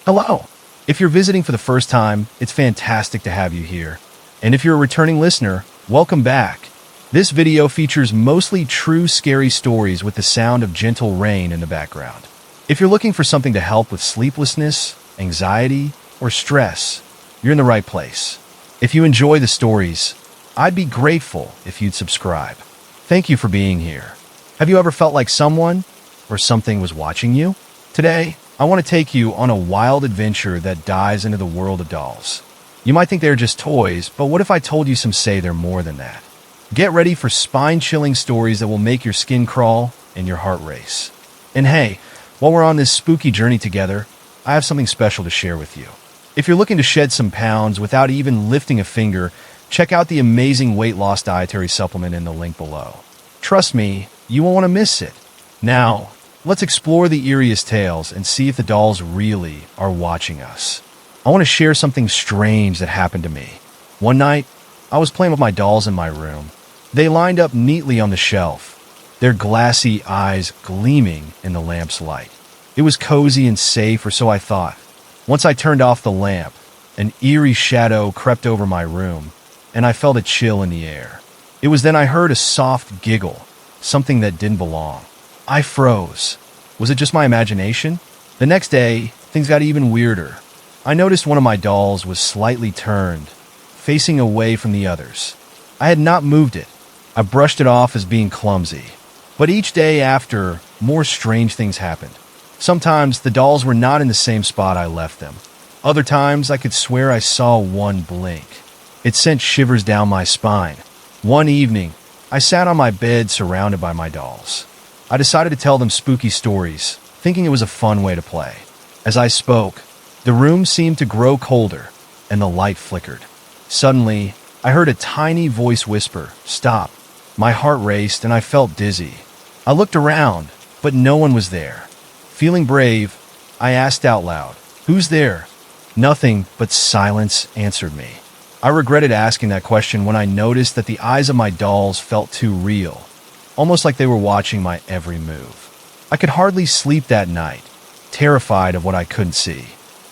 Hello! If you're visiting for the first time, it's fantastic to have you here. And if you're a returning listener, welcome back. This video features mostly true scary stories with the sound of gentle rain in the background. If you're looking for something to help with sleeplessness, anxiety, or stress, you're in the right place. If you enjoy the stories, I'd be grateful if you'd subscribe. Thank you for being here. Have you ever felt like someone or something was watching you? Today, I want to take you on a wild adventure that dives into the world of dolls. You might think they're just toys, but what if I told you some say they're more than that? Get ready for spine-chilling stories that will make your skin crawl and your heart race. And hey, while we're on this spooky journey together, I have something special to share with you. If you're looking to shed some pounds without even lifting a finger, check out the amazing weight loss dietary supplement in the link below. Trust me, you won't want to miss it. Now, let's explore the eeriest tales and see if the dolls really are watching us. I want to share something strange that happened to me. One night, I was playing with my dolls in my room. They lined up neatly on the shelf, their glassy eyes gleaming in the lamp's light. It was cozy and safe, or so I thought. Once I turned off the lamp, an eerie shadow crept over my room, and I felt a chill in the air. It was then I heard a soft giggle, something that didn't belong. I froze. Was it just my imagination? The next day, things got even weirder. I noticed one of my dolls was slightly turned, facing away from the others. I had not moved it. I brushed it off as being clumsy. But each day after, more strange things happened. Sometimes the dolls were not in the same spot I left them. Other times I could swear I saw one blink. It sent shivers down my spine. One evening, I sat on my bed surrounded by my dolls. I decided to tell them spooky stories, thinking it was a fun way to play. As I spoke, the room seemed to grow colder, and the light flickered. Suddenly, I heard a tiny voice whisper, "Stop." My heart raced and I felt dizzy. I looked around, but no one was there. Feeling brave, I asked out loud, "Who's there?" Nothing but silence answered me. I regretted asking that question when I noticed that the eyes of my dolls felt too real, almost like they were watching my every move. I could hardly sleep that night, terrified of what I couldn't see.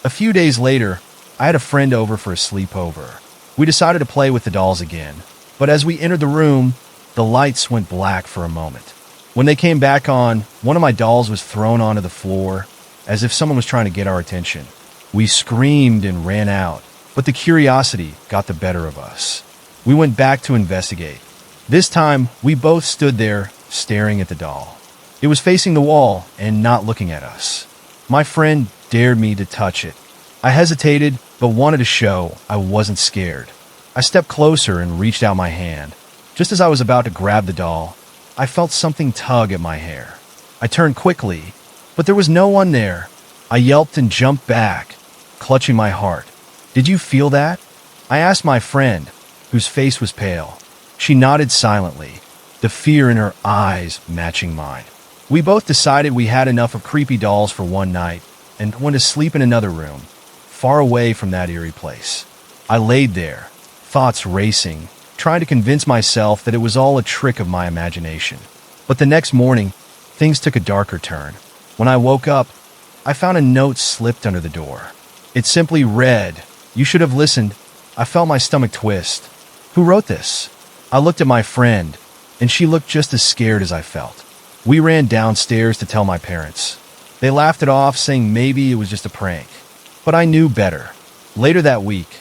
A few days later, I had a friend over for a sleepover. We decided to play with the dolls again, but as we entered the room, the lights went black for a moment. When they came back on, one of my dolls was thrown onto the floor, as if someone was trying to get our attention. We screamed and ran out, but the curiosity got the better of us. We went back to investigate. This time, we both stood there, staring at the doll. It was facing the wall and not looking at us. My friend dared me to touch it. I hesitated, but wanted to show I wasn't scared. I stepped closer and reached out my hand. Just as I was about to grab the doll, I felt something tug at my hair. I turned quickly, but there was no one there. I yelped and jumped back, clutching my heart. "Did you feel that?" I asked my friend, whose face was pale. She nodded silently, the fear in her eyes matching mine. We both decided we had enough of creepy dolls for one night and went to sleep in another room, far away from that eerie place. I laid there, thoughts racing, trying to convince myself that it was all a trick of my imagination. But the next morning, things took a darker turn. When I woke up, I found a note slipped under the door. It simply read, "You should have listened." I felt my stomach twist. Who wrote this? I looked at my friend, and she looked just as scared as I felt. We ran downstairs to tell my parents. They laughed it off, saying maybe it was just a prank. But I knew better. Later that week,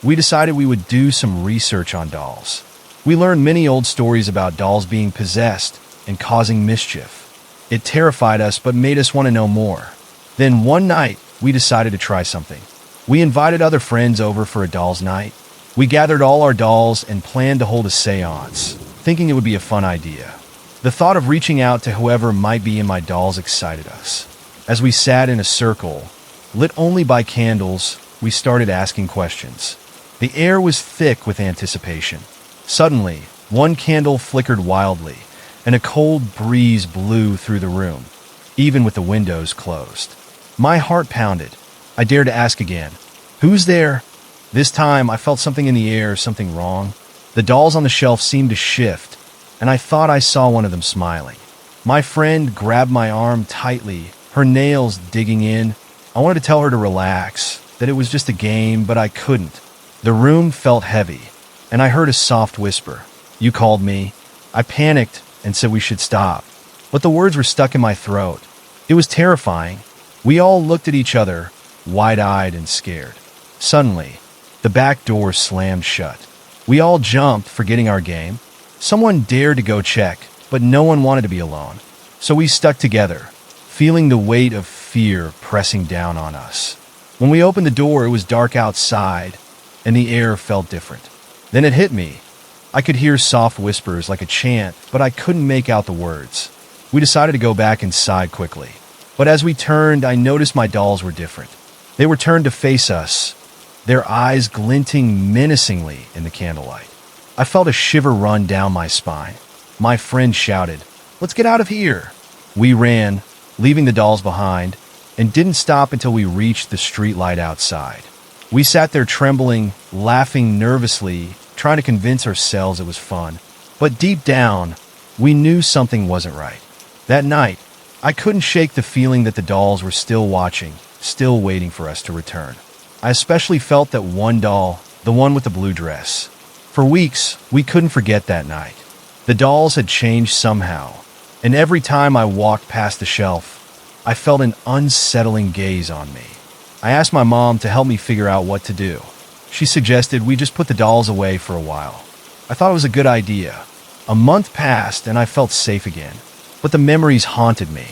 we decided we would do some research on dolls. We learned many old stories about dolls being possessed and causing mischief. It terrified us but made us want to know more. Then one night, we decided to try something. We invited other friends over for a dolls' night. We gathered all our dolls and planned to hold a seance, thinking it would be a fun idea. The thought of reaching out to whoever might be in my dolls excited us. As we sat in a circle, lit only by candles, we started asking questions. The air was thick with anticipation. Suddenly, one candle flickered wildly, and a cold breeze blew through the room, even with the windows closed. My heart pounded. I dared to ask again, "Who's there?" This time, I felt something in the air, something wrong. The dolls on the shelf seemed to shift, and I thought I saw one of them smiling. My friend grabbed my arm tightly, her nails digging in, I wanted to tell her to relax, that it was just a game, but I couldn't. The room felt heavy, and I heard a soft whisper. "You called me." I panicked and said we should stop, but the words were stuck in my throat. It was terrifying. We all looked at each other, wide-eyed and scared. Suddenly, the back door slammed shut. We all jumped, forgetting our game. Someone dared to go check, but no one wanted to be alone. So we stuck together, feeling the weight of fear pressing down on us. When we opened the door, it was dark outside, and the air felt different. Then it hit me. I could hear soft whispers like a chant, but I couldn't make out the words. We decided to go back inside quickly. But as we turned, I noticed my dolls were different. They were turned to face us, their eyes glinting menacingly in the candlelight. I felt a shiver run down my spine. My friend shouted, "Let's get out of here!" We ran, leaving the dolls behind, and didn't stop until we reached the street light outside. We sat there trembling, laughing nervously, trying to convince ourselves it was fun. But deep down, we knew something wasn't right. That night, I couldn't shake the feeling that the dolls were still watching, still waiting for us to return. I especially felt that one doll, the one with the blue dress. For weeks, we couldn't forget that night. The dolls had changed somehow, and every time I walked past the shelf, I felt an unsettling gaze on me. I asked my mom to help me figure out what to do. She suggested we just put the dolls away for a while. I thought it was a good idea. A month passed and I felt safe again, but the memories haunted me.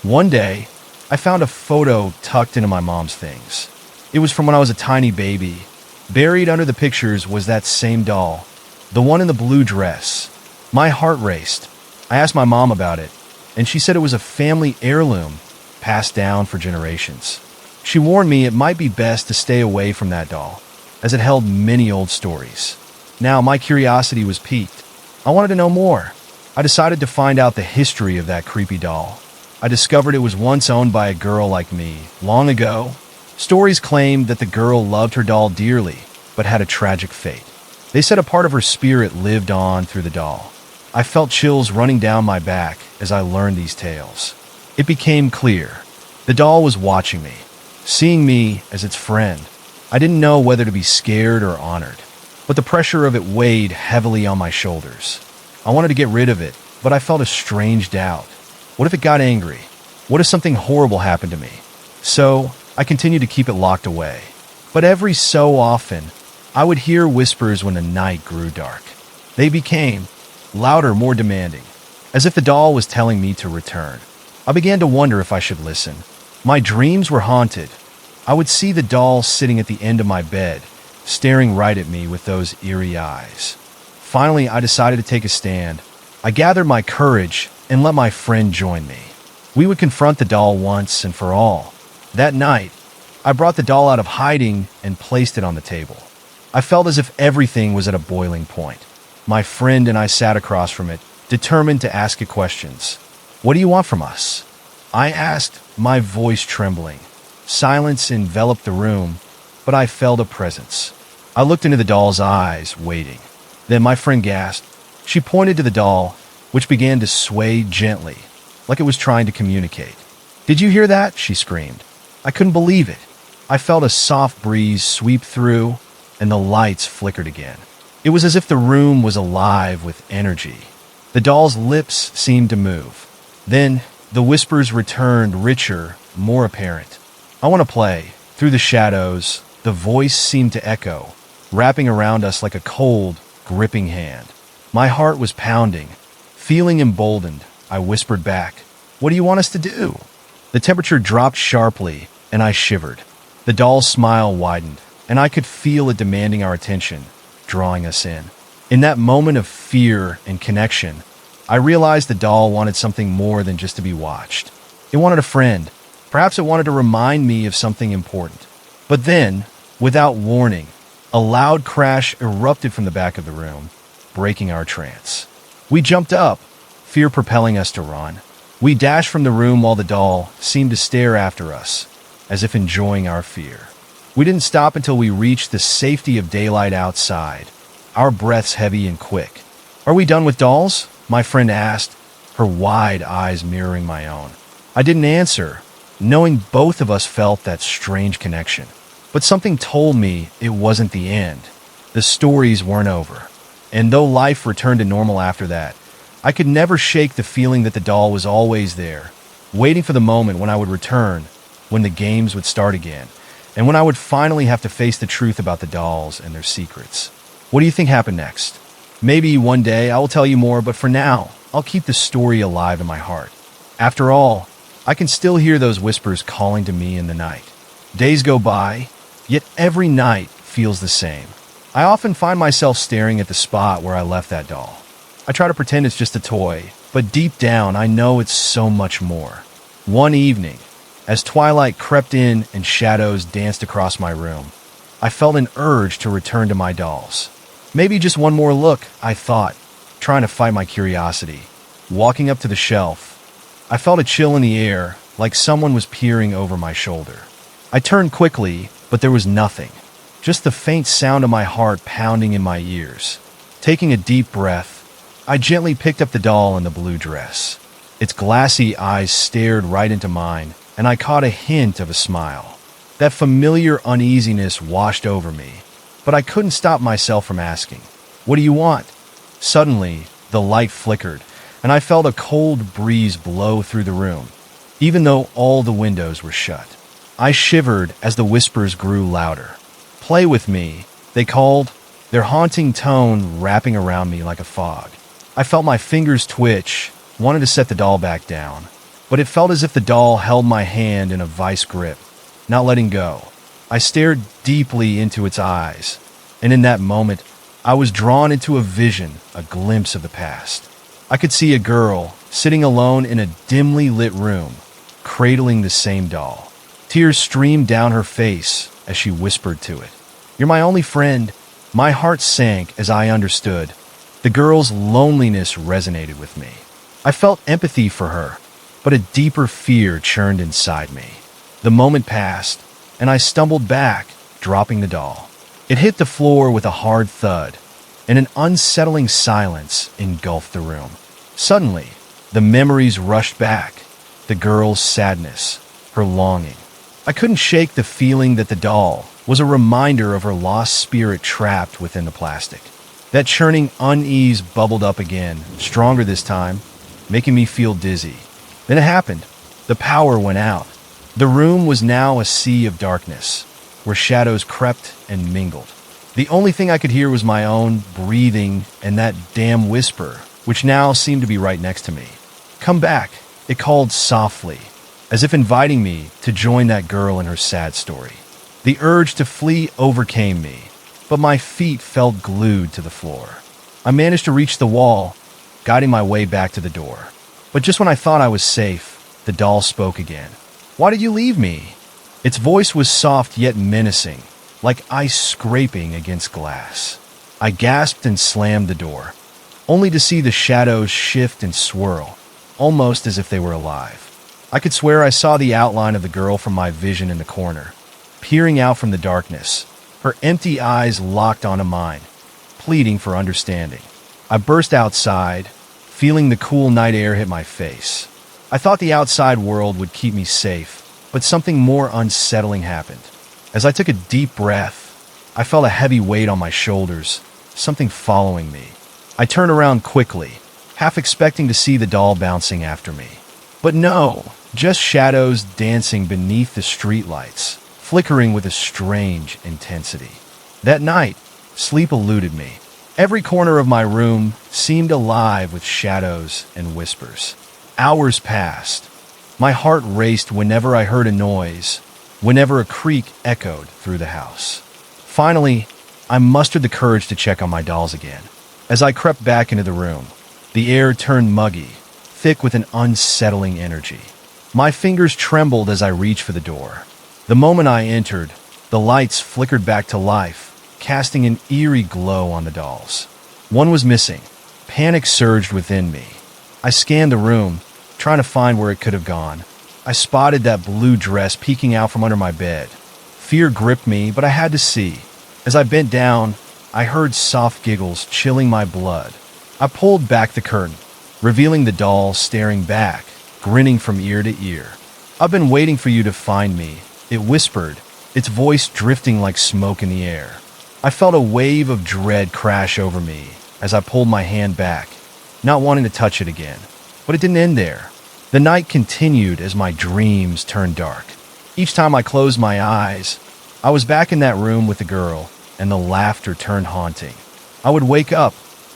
One day, I found a photo tucked into my mom's things. It was from when I was a tiny baby. Buried under the pictures was that same doll, the one in the blue dress. My heart raced. I asked my mom about it, and she said it was a family heirloom passed down for generations. She warned me it might be best to stay away from that doll, as it held many old stories. Now my curiosity was piqued. I wanted to know more. I decided to find out the history of that creepy doll. I discovered it was once owned by a girl like me, long ago. Stories claimed that the girl loved her doll dearly, but had a tragic fate. They said a part of her spirit lived on through the doll. I felt chills running down my back as I learned these tales. It became clear. The doll was watching me, seeing me as its friend. I didn't know whether to be scared or honored, but the pressure of it weighed heavily on my shoulders. I wanted to get rid of it, but I felt a strange doubt. What if it got angry? What if something horrible happened to me? So, I continued to keep it locked away. But every so often, I would hear whispers when the night grew dark. They became louder, more demanding, as if the doll was telling me to return. I began to wonder if I should listen. My dreams were haunted. I would see the doll sitting at the end of my bed, staring right at me with those eerie eyes. Finally, I decided to take a stand. I gathered my courage and let my friend join me. We would confront the doll once and for all. That night, I brought the doll out of hiding and placed it on the table. I felt as if everything was at a boiling point. My friend and I sat across from it, determined to ask it questions. "What do you want from us?" I asked, my voice trembling. Silence enveloped the room, but I felt a presence. I looked into the doll's eyes, waiting. Then my friend gasped. She pointed to the doll, which began to sway gently, like it was trying to communicate. "Did you hear that?" she screamed. I couldn't believe it. I felt a soft breeze sweep through, and the lights flickered again. It was as if the room was alive with energy. The doll's lips seemed to move. Then, the whispers returned, richer, more apparent. "I want to play." Through the shadows, the voice seemed to echo, wrapping around us like a cold, gripping hand. My heart was pounding. Feeling emboldened, I whispered back, "What do you want us to do?" The temperature dropped sharply, and I shivered. The doll's smile widened, and I could feel it demanding our attention, drawing us in. In that moment of fear and connection, I realized the doll wanted something more than just to be watched. It wanted a friend. Perhaps it wanted to remind me of something important. But then, without warning, a loud crash erupted from the back of the room, breaking our trance. We jumped up, fear propelling us to run. We dashed from the room while the doll seemed to stare after us, as if enjoying our fear. We didn't stop until we reached the safety of daylight outside, our breaths heavy and quick. "Are we done with dolls?" my friend asked, her wide eyes mirroring my own. I didn't answer. knowing both of us felt that strange connection. But something told me it wasn't the end. The stories weren't over. And though life returned to normal after that, I could never shake the feeling that the doll was always there, waiting for the moment when I would return, when the games would start again, and when I would finally have to face the truth about the dolls and their secrets. What do you think happened next? Maybe one day I will tell you more, but for now, I'll keep the story alive in my heart. After all, I can still hear those whispers calling to me in the night. Days go by, yet every night feels the same. I often find myself staring at the spot where I left that doll. I try to pretend it's just a toy, but deep down I know it's so much more. One evening, as twilight crept in and shadows danced across my room, I felt an urge to return to my dolls. Maybe just one more look, I thought, trying to fight my curiosity. Walking up to the shelf, I felt a chill in the air, like someone was peering over my shoulder. I turned quickly, but there was nothing. Just the faint sound of my heart pounding in my ears. Taking a deep breath, I gently picked up the doll in the blue dress. Its glassy eyes stared right into mine, and I caught a hint of a smile. That familiar uneasiness washed over me, but I couldn't stop myself from asking, "What do you want?" Suddenly, the light flickered, and I felt a cold breeze blow through the room, even though all the windows were shut. I shivered as the whispers grew louder. "Play with me," they called, their haunting tone wrapping around me like a fog. I felt my fingers twitch, wanted to set the doll back down, but it felt as if the doll held my hand in a vice grip, not letting go. I stared deeply into its eyes, and in that moment, I was drawn into a vision, a glimpse of the past. I could see a girl sitting alone in a dimly lit room, cradling the same doll. Tears streamed down her face as she whispered to it, "You're my only friend." My heart sank as I understood. The girl's loneliness resonated with me. I felt empathy for her, but a deeper fear churned inside me. The moment passed, and I stumbled back, dropping the doll. It hit the floor with a hard thud, and an unsettling silence engulfed the room. Suddenly, the memories rushed back, the girl's sadness, her longing. I couldn't shake the feeling that the doll was a reminder of her lost spirit trapped within the plastic. That churning unease bubbled up again, stronger this time, making me feel dizzy. Then it happened. The power went out. The room was now a sea of darkness, where shadows crept and mingled. The only thing I could hear was my own breathing and that damn whisper, which now seemed to be right next to me. "Come back," it called softly, as if inviting me to join that girl in her sad story. The urge to flee overcame me, but my feet felt glued to the floor. I managed to reach the wall, guiding my way back to the door. But just when I thought I was safe, the doll spoke again. "Why did you leave me?" Its voice was soft yet menacing, like ice scraping against glass. I gasped and slammed the door, only to see the shadows shift and swirl, almost as if they were alive. I could swear I saw the outline of the girl from my vision in the corner, peering out from the darkness, her empty eyes locked onto mine, pleading for understanding. I burst outside, feeling the cool night air hit my face. I thought the outside world would keep me safe, but something more unsettling happened. As I took a deep breath, I felt a heavy weight on my shoulders, something following me. I turned around quickly, half expecting to see the doll bouncing after me. But no, just shadows dancing beneath the streetlights, flickering with a strange intensity. That night, sleep eluded me. Every corner of my room seemed alive with shadows and whispers. Hours passed. My heart raced whenever I heard a noise, whenever a creak echoed through the house. Finally, I mustered the courage to check on my dolls again. As I crept back into the room, the air turned muggy, thick with an unsettling energy. My fingers trembled as I reached for the door. The moment I entered, the lights flickered back to life, casting an eerie glow on the dolls. One was missing. Panic surged within me. I scanned the room, trying to find where it could have gone. I spotted that blue dress peeking out from under my bed. Fear gripped me, but I had to see. As I bent down, I heard soft giggles chilling my blood. I pulled back the curtain, revealing the doll staring back, grinning from ear to ear. "I've been waiting for you to find me," it whispered, its voice drifting like smoke in the air. I felt a wave of dread crash over me as I pulled my hand back, not wanting to touch it again. But it didn't end there. The night continued as my dreams turned dark. Each time I closed my eyes, I was back in that room with the girl, and the laughter turned haunting. I would wake up,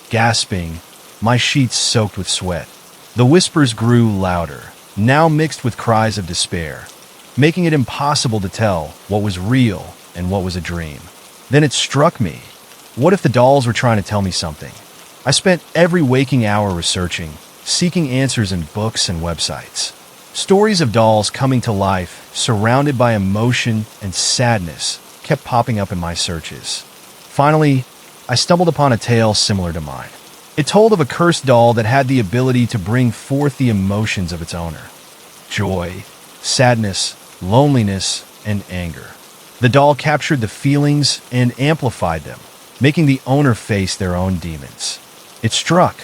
gasping, my sheets soaked with sweat. The whispers grew louder, now mixed with cries of despair, making it impossible to tell what was real and what was a dream. Then it struck me. What if the dolls were trying to tell me something? I spent every waking hour researching, seeking answers in books and websites. Stories of dolls coming to life, surrounded by emotion and sadness, kept popping up in my searches. Finally, I stumbled upon a tale similar to mine. It told of a cursed doll that had the ability to bring forth the emotions of its owner: joy, sadness, loneliness, and anger. The doll captured the feelings and amplified them, making the owner face their own demons. It struck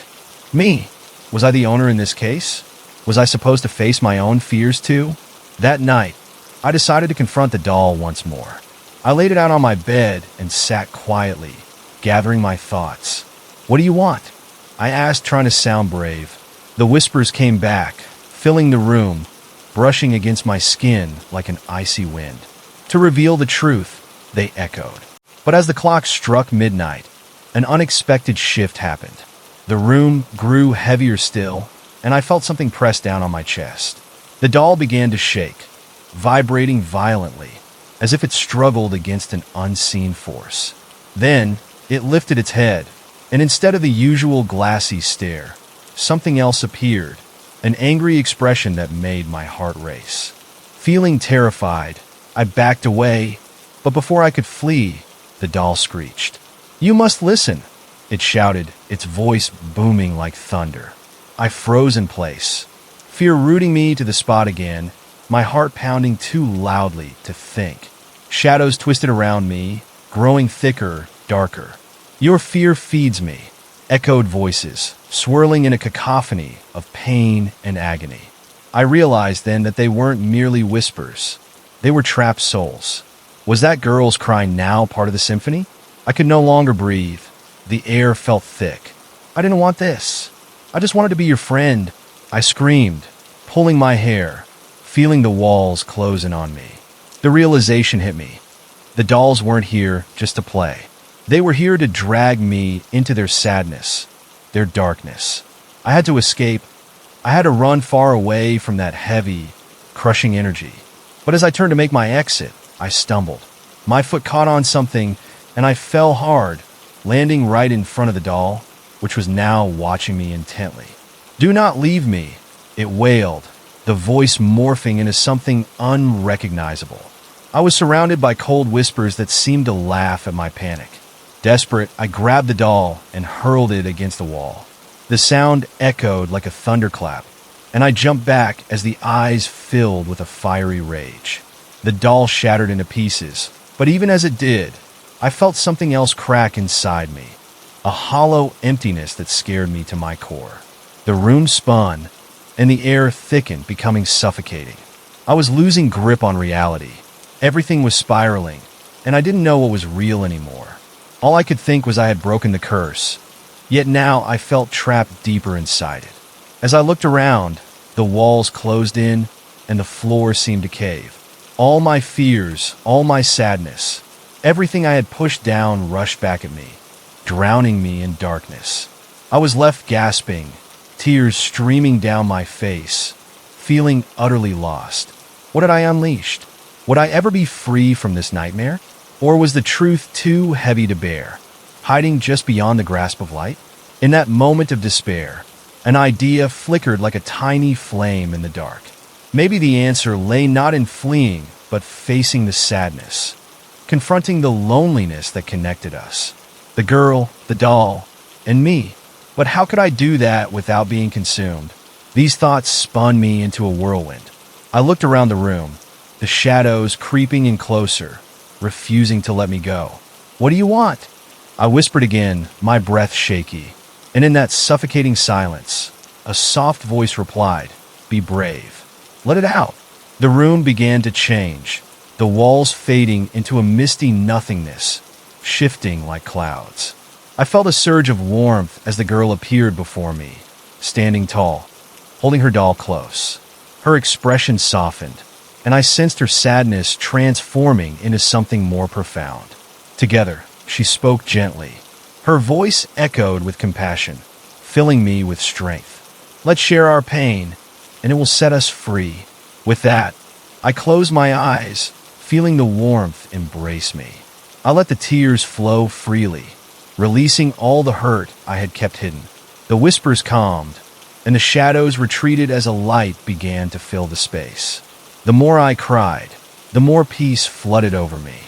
me. Was I the owner in this case? Was I supposed to face my own fears too? That night, I decided to confront the doll once more. I laid it out on my bed and sat quietly, gathering my thoughts. "What do you want?" I asked, trying to sound brave. The whispers came back, filling the room, brushing against my skin like an icy wind. "To reveal the truth," they echoed. But as the clock struck midnight, an unexpected shift happened. The room grew heavier still, and I felt something press down on my chest. The doll began to shake, vibrating violently, as if it struggled against an unseen force. Then, it lifted its head, and instead of the usual glassy stare, something else appeared, an angry expression that made my heart race. Feeling terrified, I backed away, but before I could flee, the doll screeched. "You must listen," it shouted, its voice booming like thunder. I froze in place, fear rooting me to the spot again, my heart pounding too loudly to think. Shadows twisted around me, growing thicker, darker. "Your fear feeds me," echoed voices, swirling in a cacophony of pain and agony. I realized then that they weren't merely whispers. They were trapped souls. Was that girl's cry now part of the symphony? I could no longer breathe. The air felt thick. "I didn't want this. I just wanted to be your friend," I screamed, pulling my hair, feeling the walls close in on me. The realization hit me. The dolls weren't here just to play. They were here to drag me into their sadness, their darkness. I had to escape. I had to run far away from that heavy, crushing energy. But as I turned to make my exit, I stumbled. My foot caught on something, and I fell hard, landing right in front of the doll, which was now watching me intently. "Do not leave me," it wailed, the voice morphing into something unrecognizable. I was surrounded by cold whispers that seemed to laugh at my panic. Desperate, I grabbed the doll and hurled it against the wall. The sound echoed like a thunderclap, and I jumped back as the eyes filled with a fiery rage. The doll shattered into pieces, but even as it did, I felt something else crack inside me, a hollow emptiness that scared me to my core. The room spun, and the air thickened, becoming suffocating. I was losing grip on reality. Everything was spiraling, and I didn't know what was real anymore. All I could think was I had broken the curse, yet now I felt trapped deeper inside it. As I looked around, the walls closed in, and the floor seemed to cave. All my fears, all my sadness, everything I had pushed down rushed back at me, drowning me in darkness. I was left gasping, tears streaming down my face, feeling utterly lost. What had I unleashed? Would I ever be free from this nightmare? Or was the truth too heavy to bear, hiding just beyond the grasp of light? In that moment of despair, an idea flickered like a tiny flame in the dark. Maybe the answer lay not in fleeing, but facing the sadness, confronting the loneliness that connected us. The girl, the doll, and me. But how could I do that without being consumed? These thoughts spun me into a whirlwind. I looked around the room, the shadows creeping in closer, refusing to let me go. "What do you want?" I whispered again, my breath shaky. And in that suffocating silence, a soft voice replied, "Be brave. Let it out. The room began to change, the walls fading into a misty nothingness, shifting like clouds. I felt a surge of warmth as the girl appeared before me, standing tall, holding her doll close. Her expression softened, and I sensed her sadness transforming into something more profound. Together, she spoke gently. Her voice echoed with compassion, filling me with strength. "Let's share our pain, and it will set us free." With that, I closed my eyes, feeling the warmth embrace me. I let the tears flow freely, releasing all the hurt I had kept hidden. The whispers calmed, and the shadows retreated as a light began to fill the space. The more I cried, the more peace flooded over me.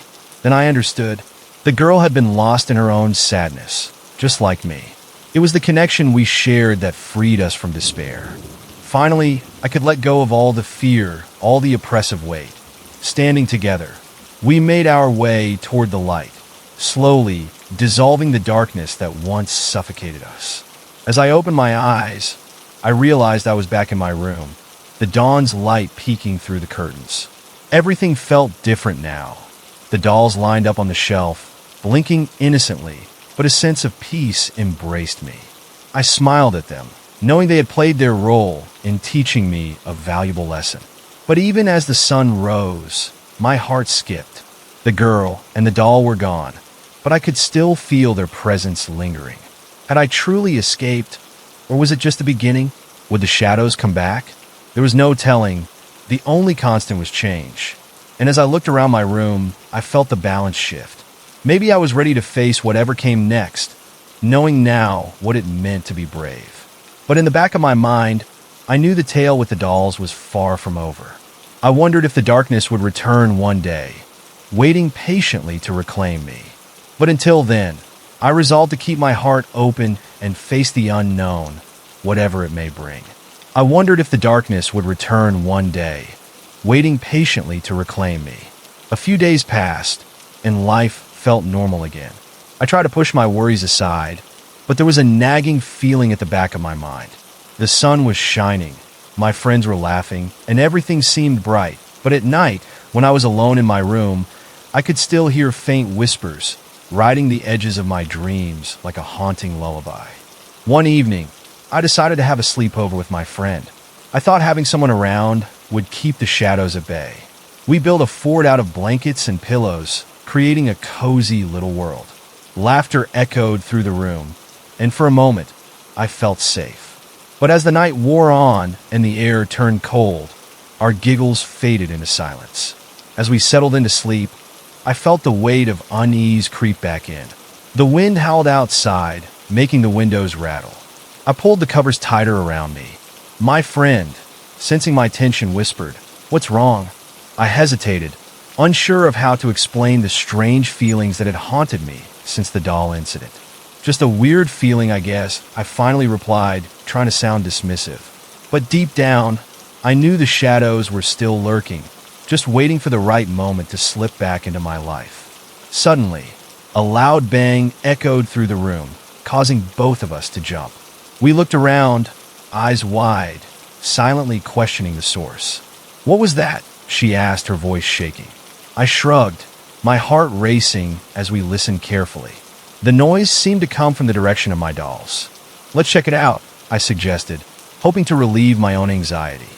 Then I understood. The girl had been lost in her own sadness, just like me. It was the connection we shared that freed us from despair. Finally, I could let go of all the fear, all the oppressive weight. Standing together, we made our way toward the light, slowly dissolving the darkness that once suffocated us. As I opened my eyes, I realized I was back in my room, the dawn's light peeking through the curtains. Everything felt different now. The dolls lined up on the shelf, blinking innocently, but a sense of peace embraced me. I smiled at them, knowing they had played their role in teaching me a valuable lesson. But even as the sun rose, my heart skipped. The girl and the doll were gone, but I could still feel their presence lingering. Had I truly escaped, or was it just the beginning? Would the shadows come back? There was no telling. The only constant was change. And as I looked around my room, I felt the balance shift. Maybe I was ready to face whatever came next, knowing now what it meant to be brave. But in the back of my mind, I knew the tale with the dolls was far from over. I wondered if the darkness would return one day, waiting patiently to reclaim me. But until then, I resolved to keep my heart open and face the unknown, whatever it may bring. I wondered if the darkness would return one day, waiting patiently to reclaim me. A few days passed, and life felt normal again. I tried to push my worries aside, but there was a nagging feeling at the back of my mind. The sun was shining, my friends were laughing, and everything seemed bright. But at night, when I was alone in my room, I could still hear faint whispers, riding the edges of my dreams like a haunting lullaby. One evening, I decided to have a sleepover with my friend. I thought having someone around would keep the shadows at bay. We built a fort out of blankets and pillows, creating a cozy little world. Laughter echoed through the room, and for a moment, I felt safe. But as the night wore on and the air turned cold, our giggles faded into silence. As we settled into sleep, I felt the weight of unease creep back in. The wind howled outside, making the windows rattle. I pulled the covers tighter around me. My friend, sensing my tension, whispered, "What's wrong?" I hesitated, unsure of how to explain the strange feelings that had haunted me since the doll incident. "Just a weird feeling, I guess," I finally replied, trying to sound dismissive. But deep down, I knew the shadows were still lurking, just waiting for the right moment to slip back into my life. Suddenly, a loud bang echoed through the room, causing both of us to jump. We looked around, eyes wide, silently questioning the source. "What was that?" she asked, her voice shaking. I shrugged, my heart racing as we listened carefully. The noise seemed to come from the direction of my dolls. "Let's check it out," I suggested, hoping to relieve my own anxiety.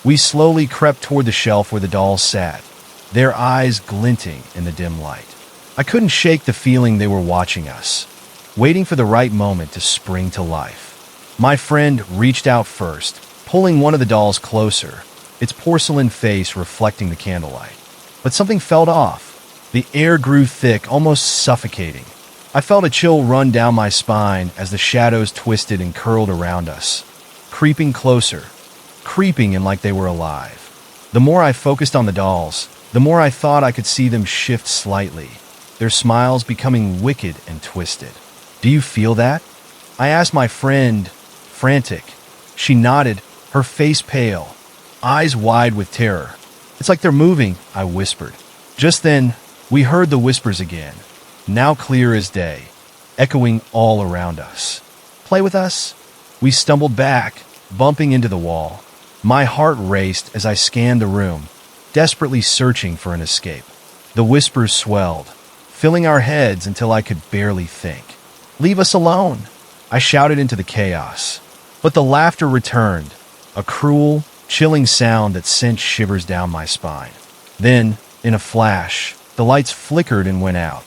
We slowly crept toward the shelf where the dolls sat, their eyes glinting in the dim light. I couldn't shake the feeling they were watching us, waiting for the right moment to spring to life. My friend reached out first, pulling one of the dolls closer, its porcelain face reflecting the candlelight. But something felt off. The air grew thick, almost suffocating. I felt a chill run down my spine as the shadows twisted and curled around us, creeping closer, creeping in like they were alive. The more I focused on the dolls, the more I thought I could see them shift slightly, their smiles becoming wicked and twisted. "Do you feel that?" I asked my friend, frantic. She nodded, her face pale, eyes wide with terror. "It's like they're moving," I whispered. Just then, we heard the whispers again, now clear as day, echoing all around us. "Play with us?" We stumbled back, bumping into the wall. My heart raced as I scanned the room, desperately searching for an escape. The whispers swelled, filling our heads until I could barely think. "Leave us alone!" I shouted into the chaos. But the laughter returned, a cruel, chilling sound that sent shivers down my spine. Then, in a flash, the lights flickered and went out.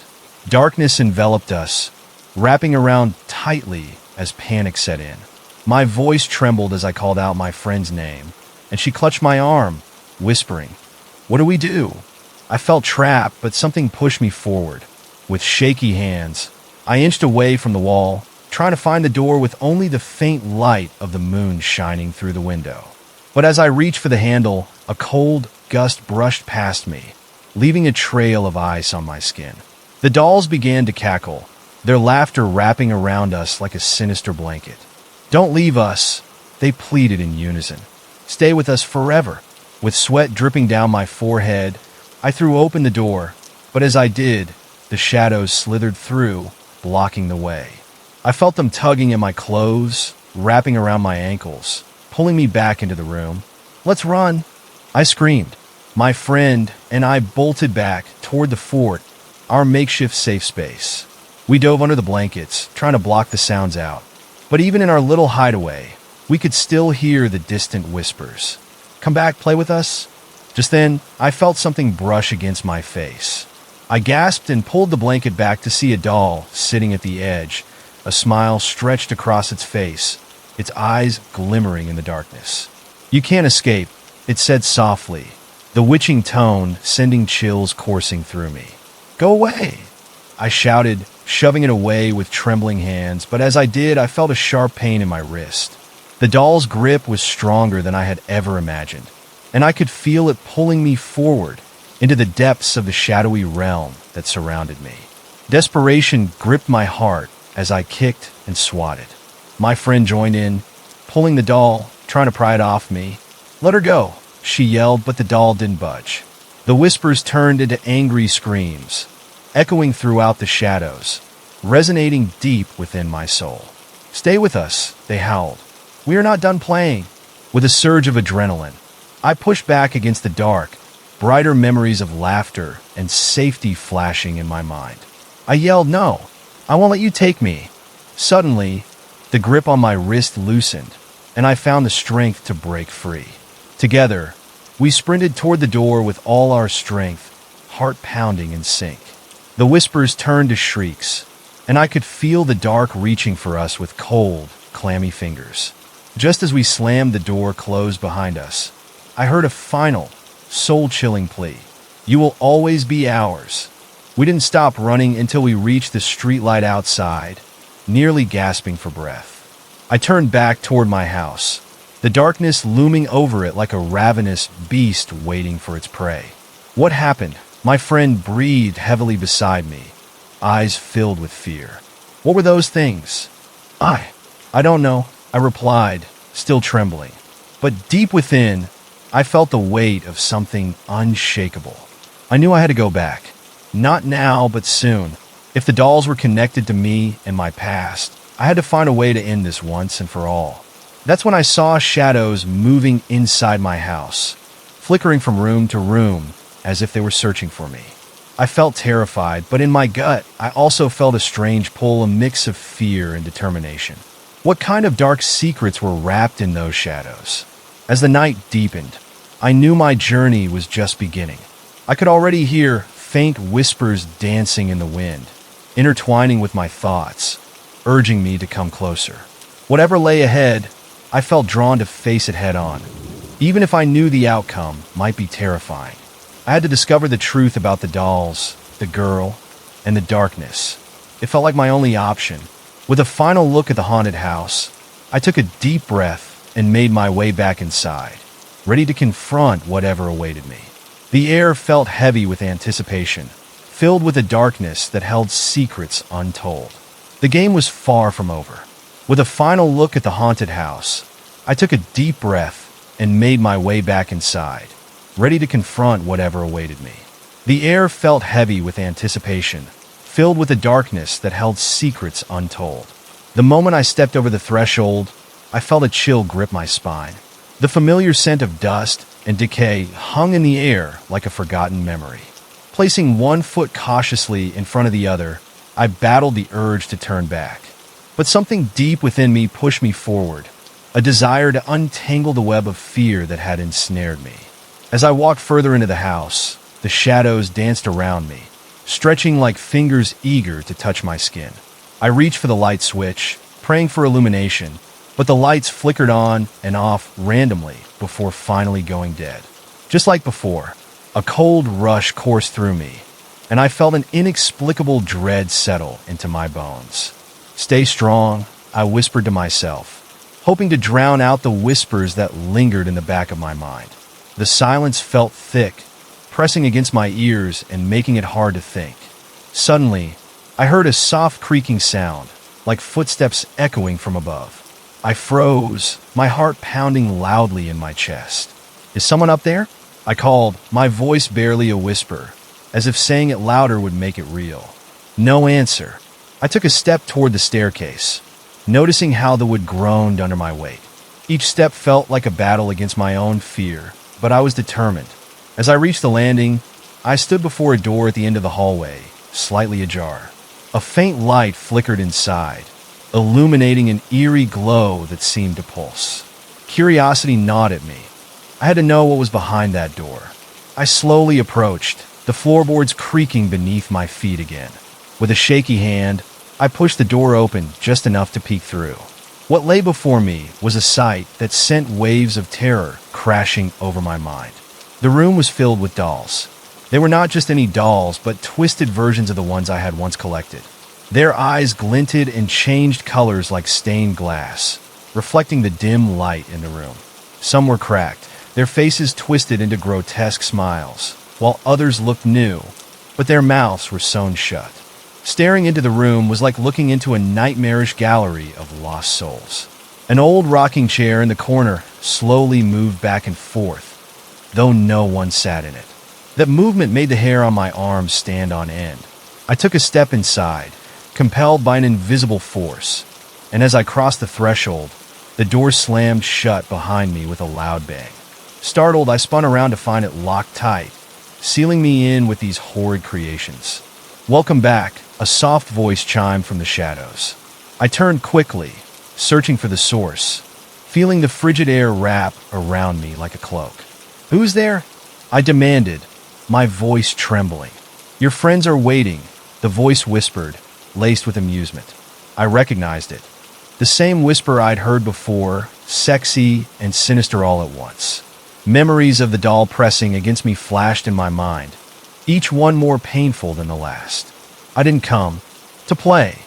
Darkness enveloped us, wrapping around tightly as panic set in. My voice trembled as I called out my friend's name, and she clutched my arm, whispering, "What do we do?" I felt trapped, but something pushed me forward. With shaky hands, I inched away from the wall, trying to find the door with only the faint light of the moon shining through the window. But as I reached for the handle, a cold gust brushed past me, leaving a trail of ice on my skin. The dolls began to cackle, their laughter wrapping around us like a sinister blanket. "Don't leave us," they pleaded in unison. "Stay with us forever." With sweat dripping down my forehead, I threw open the door, but as I did, the shadows slithered through, blocking the way. I felt them tugging at my clothes, wrapping around my ankles, pulling me back into the room. "Let's run!" I screamed. My friend and I bolted back toward the fort, our makeshift safe space. We dove under the blankets, trying to block the sounds out. But even in our little hideaway, we could still hear the distant whispers. "Come back, play with us." Just then, I felt something brush against my face. I gasped and pulled the blanket back to see a doll sitting at the edge, a smile stretched across its face, its eyes glimmering in the darkness. "You can't escape," it said softly, the witching tone sending chills coursing through me. "Go away!" I shouted, shoving it away with trembling hands, but as I did, I felt a sharp pain in my wrist. The doll's grip was stronger than I had ever imagined, and I could feel it pulling me forward into the depths of the shadowy realm that surrounded me. Desperation gripped my heart as I kicked and swatted. My friend joined in, pulling the doll, trying to pry it off me. "Let her go," she yelled, but the doll didn't budge. The whispers turned into angry screams, echoing throughout the shadows, resonating deep within my soul. "Stay with us," they howled. "We are not done playing." With a surge of adrenaline, I pushed back against the dark, brighter memories of laughter and safety flashing in my mind. I yelled, "No, I won't let you take me." Suddenly, the grip on my wrist loosened, and I found the strength to break free. Together, we sprinted toward the door with all our strength, heart pounding in sync. The whispers turned to shrieks, and I could feel the dark reaching for us with cold, clammy fingers. Just as we slammed the door closed behind us, I heard a final, soul-chilling plea. "You will always be ours." We didn't stop running until we reached the streetlight outside, nearly gasping for breath. I turned back toward my house, the darkness looming over it like a ravenous beast waiting for its prey. "What happened?" My friend breathed heavily beside me, eyes filled with fear. "What were those things?" I don't know," I replied, still trembling. But deep within, I felt the weight of something unshakable. I knew I had to go back. Not now, but soon. If the dolls were connected to me and my past, I had to find a way to end this once and for all. That's when I saw shadows moving inside my house, flickering from room to room as if they were searching for me. I felt terrified, but in my gut, I also felt a strange pull, a mix of fear and determination. What kind of dark secrets were wrapped in those shadows? As the night deepened, I knew my journey was just beginning. I could already hear faint whispers dancing in the wind, intertwining with my thoughts, urging me to come closer. Whatever lay ahead, I felt drawn to face it head on, even if I knew the outcome might be terrifying. I had to discover the truth about the dolls, the girl, and the darkness. It felt like my only option. With a final look at the haunted house, I took a deep breath and made my way back inside, ready to confront whatever awaited me. The air felt heavy with anticipation, filled with a darkness that held secrets untold. The game was far from over. With a final look at the haunted house, I took a deep breath and made my way back inside, ready to confront whatever awaited me. The air felt heavy with anticipation, filled with a darkness that held secrets untold. The moment I stepped over the threshold, I felt a chill grip my spine. The familiar scent of dust, and decay hung in the air like a forgotten memory. Placing one foot cautiously in front of the other, I battled the urge to turn back. But something deep within me pushed me forward, a desire to untangle the web of fear that had ensnared me. As I walked further into the house, the shadows danced around me, stretching like fingers eager to touch my skin. I reached for the light switch, praying for illumination, but the lights flickered on and off randomly before finally going dead. Just like before, a cold rush coursed through me, and I felt an inexplicable dread settle into my bones. "Stay strong," I whispered to myself, hoping to drown out the whispers that lingered in the back of my mind. The silence felt thick, pressing against my ears and making it hard to think. Suddenly, I heard a soft creaking sound, like footsteps echoing from above. I froze, my heart pounding loudly in my chest. "Is someone up there?" I called, my voice barely a whisper, as if saying it louder would make it real. No answer. I took a step toward the staircase, noticing how the wood groaned under my weight. Each step felt like a battle against my own fear, but I was determined. As I reached the landing, I stood before a door at the end of the hallway, slightly ajar. A faint light flickered inside, illuminating an eerie glow that seemed to pulse. Curiosity gnawed at me. I had to know what was behind that door. I slowly approached, the floorboards creaking beneath my feet again. With a shaky hand, I pushed the door open just enough to peek through. What lay before me was a sight that sent waves of terror crashing over my mind. The room was filled with dolls. They were not just any dolls, but twisted versions of the ones I had once collected. Their eyes glinted and changed colors like stained glass, reflecting the dim light in the room. Some were cracked, their faces twisted into grotesque smiles, while others looked new, but their mouths were sewn shut. Staring into the room was like looking into a nightmarish gallery of lost souls. An old rocking chair in the corner slowly moved back and forth, though no one sat in it. That movement made the hair on my arms stand on end. I took a step inside, compelled by an invisible force, and as I crossed the threshold, the door slammed shut behind me with a loud bang. Startled, I spun around to find it locked tight, sealing me in with these horrid creations. "Welcome back," a soft voice chimed from the shadows. I turned quickly, searching for the source, feeling the frigid air wrap around me like a cloak. "Who's there?" I demanded, my voice trembling. "Your friends are waiting," the voice whispered, laced with amusement. I recognized it. The same whisper I'd heard before, sexy and sinister all at once. Memories of the doll pressing against me flashed in my mind, each one more painful than the last. "I didn't come to play,"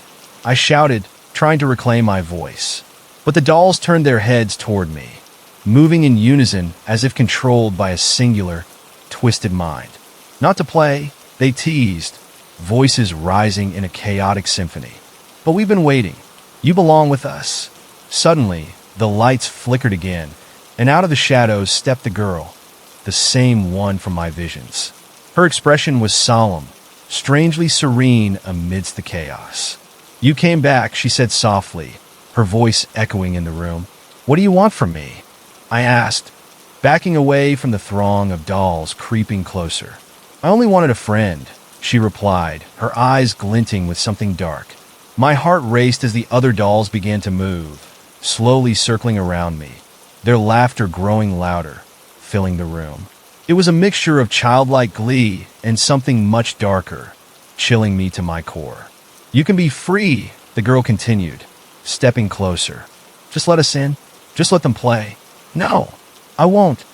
I shouted, trying to reclaim my voice. But the dolls turned their heads toward me, moving in unison as if controlled by a singular, twisted mind. "Not to play," they teased, voices rising in a chaotic symphony. "But we've been waiting. You belong with us." Suddenly, the lights flickered again, and out of the shadows stepped the girl, the same one from my visions. Her expression was solemn, strangely serene amidst the chaos. "You came back," she said softly, her voice echoing in the room. "What do you want from me?" I asked, backing away from the throng of dolls creeping closer. "I only wanted a friend," she replied, her eyes glinting with something dark. My heart raced as the other dolls began to move, slowly circling around me, their laughter growing louder, filling the room. It was a mixture of childlike glee and something much darker, chilling me to my core. "You can be free," the girl continued, stepping closer. "Just let us in. Just let them play." "No, I won't,"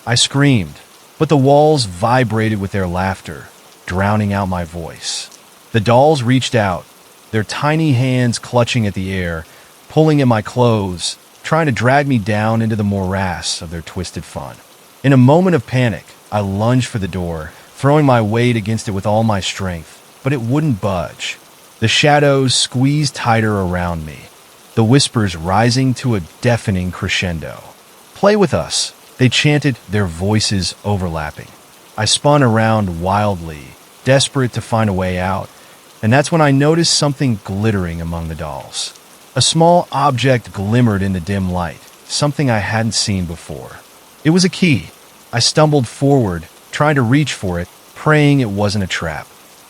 I screamed, but the walls vibrated with their laughter, drowning out my voice. The dolls reached out, their tiny hands clutching at the air, pulling at my clothes, trying to drag me down into the morass of their twisted fun. In a moment of panic, I lunged for the door, throwing my weight against it with all my strength, but it wouldn't budge. The shadows squeezed tighter around me, the whispers rising to a deafening crescendo. "Play with us," they chanted, their voices overlapping. I spun around wildly, desperate to find a way out, and that's when I noticed something glittering among the dolls. A small object glimmered in the dim light, something I hadn't seen before. It was a key, I stumbled forward, trying to reach for it, praying it wasn't a trap.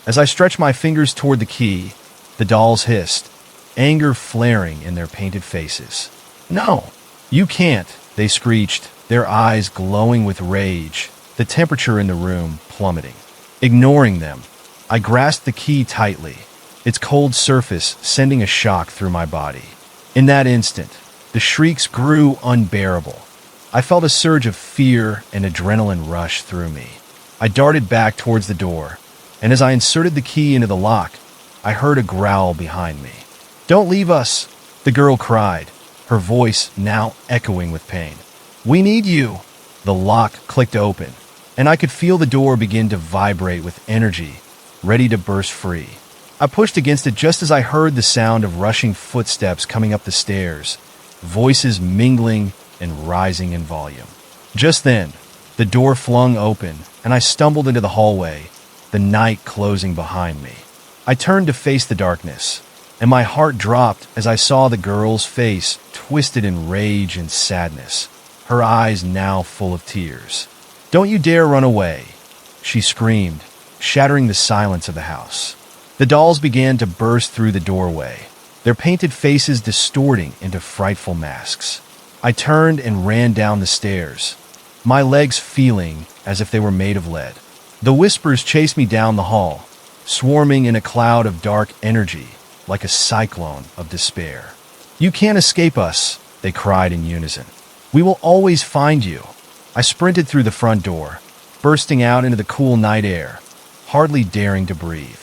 As I stretched my fingers toward the key, the dolls hissed, anger flaring in their painted faces. "No, you can't," they screeched, their eyes glowing with rage, the temperature in the room plummeting. Ignoring them, I grasped the key tightly, its cold surface sending a shock through my body. In that instant, the shrieks grew unbearable. I felt a surge of fear and adrenaline rush through me. I darted back towards the door, and as I inserted the key into the lock, I heard a growl behind me. "Don't leave us," the girl cried, her voice now echoing with pain. "We need you." The lock clicked open, and I could feel the door begin to vibrate with energy, ready to burst free. I pushed against it just as I heard the sound of rushing footsteps coming up the stairs, voices mingling and rising in volume. Just then, the door flung open, and I stumbled into the hallway, the night closing behind me. I turned to face the darkness, and my heart dropped as I saw the girl's face twisted in rage and sadness, her eyes now full of tears. "Don't you dare run away," she screamed, shattering the silence of the house. The dolls began to burst through the doorway, their painted faces distorting into frightful masks. I turned and ran down the stairs, my legs feeling as if they were made of lead. The whispers chased me down the hall, swarming in a cloud of dark energy, like a cyclone of despair. "You can't escape us," they cried in unison. "We will always find you." I sprinted through the front door, bursting out into the cool night air, hardly daring to breathe.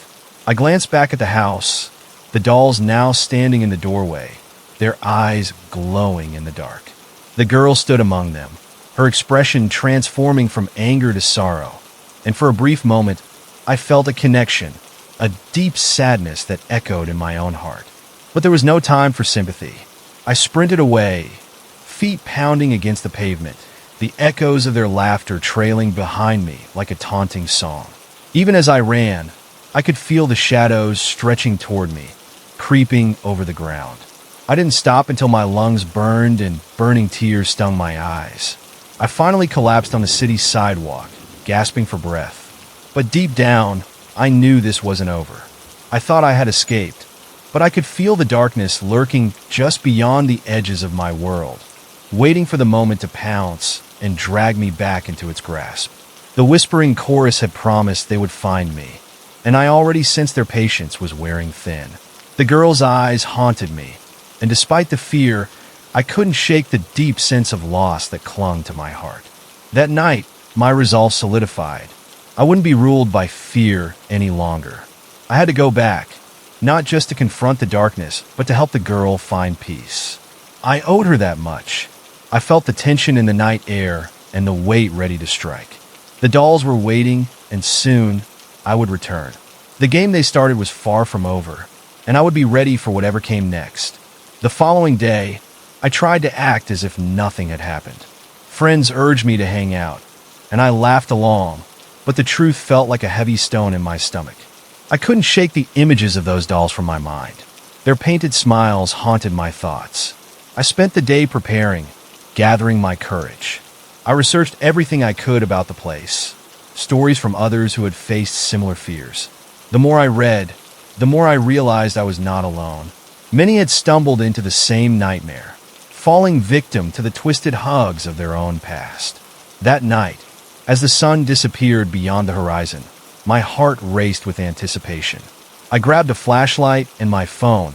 I glanced back at the house, the dolls now standing in the doorway, their eyes glowing in the dark. The girl stood among them, her expression transforming from anger to sorrow, and for a brief moment, I felt a connection, a deep sadness that echoed in my own heart. But there was no time for sympathy. I sprinted away, feet pounding against the pavement, the echoes of their laughter trailing behind me like a taunting song. Even as I ran, I could feel the shadows stretching toward me, creeping over the ground. I didn't stop until my lungs burned and burning tears stung my eyes. I finally collapsed on the city's sidewalk, gasping for breath. But deep down, I knew this wasn't over. I thought I had escaped, but I could feel the darkness lurking just beyond the edges of my world, waiting for the moment to pounce and drag me back into its grasp. The whispering chorus had promised they would find me, and I already sensed their patience was wearing thin. The girl's eyes haunted me, and despite the fear, I couldn't shake the deep sense of loss that clung to my heart. That night, my resolve solidified. I wouldn't be ruled by fear any longer. I had to go back, not just to confront the darkness, but to help the girl find peace. I owed her that much. I felt the tension in the night air and the weight ready to strike. The dolls were waiting, and soon I would return. The game they started was far from over, and I would be ready for whatever came next. The following day, I tried to act as if nothing had happened. Friends urged me to hang out, and I laughed along, but the truth felt like a heavy stone in my stomach. I couldn't shake the images of those dolls from my mind. Their painted smiles haunted my thoughts. I spent the day preparing, gathering my courage. I researched everything I could about the place, stories from others who had faced similar fears. The more I read, the more I realized I was not alone. Many had stumbled into the same nightmare, falling victim to the twisted hugs of their own past. That night, as the sun disappeared beyond the horizon, my heart raced with anticipation. I grabbed a flashlight and my phone,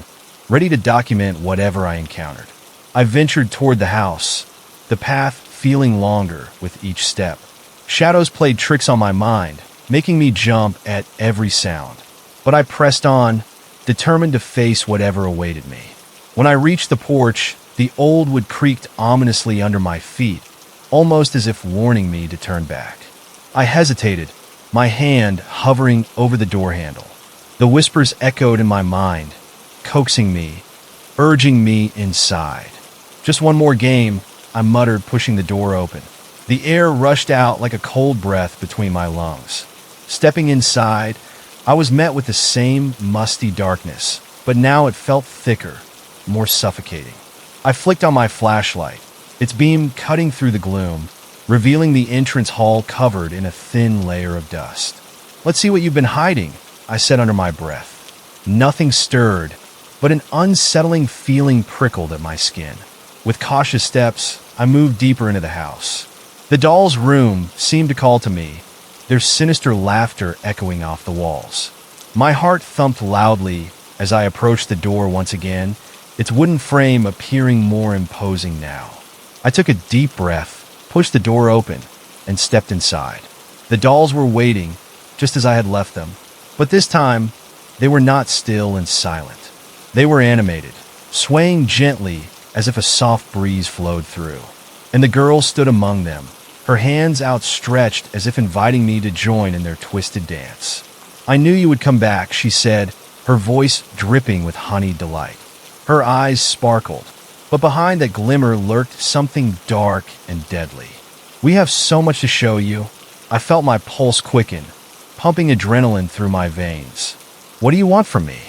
ready to document whatever I encountered. I ventured toward the house, the path feeling longer with each step. Shadows played tricks on my mind, making me jump at every sound. But I pressed on, determined to face whatever awaited me. When I reached the porch, the old wood creaked ominously under my feet, almost as if warning me to turn back. I hesitated, my hand hovering over the door handle. The whispers echoed in my mind, coaxing me, urging me inside. "Just one more game," I muttered, pushing the door open. The air rushed out like a cold breath between my lungs. Stepping inside, I was met with the same musty darkness, but now it felt thicker, more suffocating. I flicked on my flashlight, its beam cutting through the gloom, revealing the entrance hall covered in a thin layer of dust. "Let's see what you've been hiding," I said under my breath. Nothing stirred, but an unsettling feeling prickled at my skin. With cautious steps, I moved deeper into the house. The doll's room seemed to call to me, their sinister laughter echoing off the walls. My heart thumped loudly as I approached the door once again, its wooden frame appearing more imposing now. I took a deep breath, pushed the door open, and stepped inside. The dolls were waiting, just as I had left them, but this time, they were not still and silent. They were animated, swaying gently as if a soft breeze flowed through. And the girl stood among them, her hands outstretched as if inviting me to join in their twisted dance. "I knew you would come back," she said, her voice dripping with honeyed delight. Her eyes sparkled, but behind that glimmer lurked something dark and deadly. "We have so much to show you." I felt my pulse quicken, pumping adrenaline through my veins. "What do you want from me?"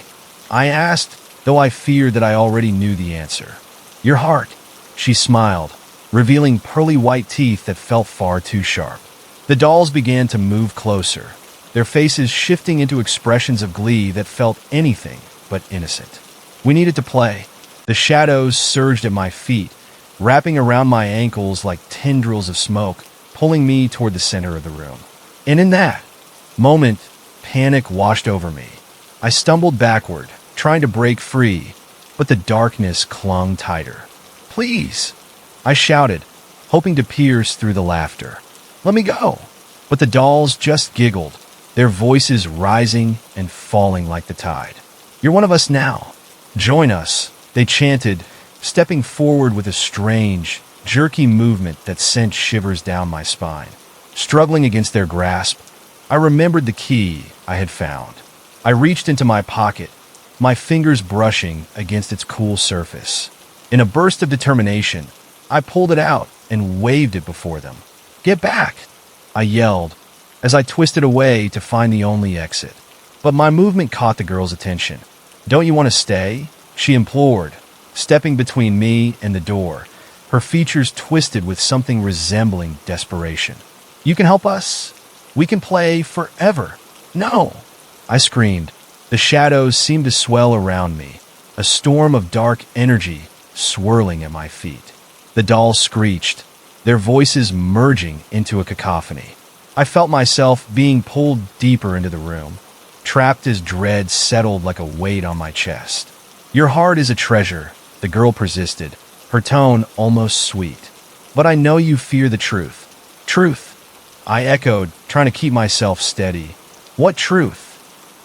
I asked, though I feared that I already knew the answer. "Your heart," she smiled, revealing pearly white teeth that felt far too sharp. The dolls began to move closer, their faces shifting into expressions of glee that felt anything but innocent. We needed to play. The shadows surged at my feet, wrapping around my ankles like tendrils of smoke, pulling me toward the center of the room. And in that moment, panic washed over me. I stumbled backward, trying to break free, but the darkness clung tighter. "Please!" I shouted, hoping to pierce through the laughter. "Let me go!" But the dolls just giggled, their voices rising and falling like the tide. "You're one of us now. Join us," they chanted, stepping forward with a strange, jerky movement that sent shivers down my spine. Struggling against their grasp, I remembered the key I had found. I reached into my pocket, my fingers brushing against its cool surface. In a burst of determination, I pulled it out and waved it before them. "Get back!" I yelled, as I twisted away to find the only exit. But my movement caught the girl's attention. "Don't you want to stay?" she implored, stepping between me and the door, her features twisted with something resembling desperation. "You can help us. We can play forever." "No!" I screamed. The shadows seemed to swell around me, a storm of dark energy swirling at my feet. The dolls screeched, their voices merging into a cacophony. I felt myself being pulled deeper into the room, trapped as dread settled like a weight on my chest. "Your heart is a treasure," the girl persisted, her tone almost sweet. "But I know you fear the truth." "Truth?" I echoed, trying to keep myself steady. "What truth?"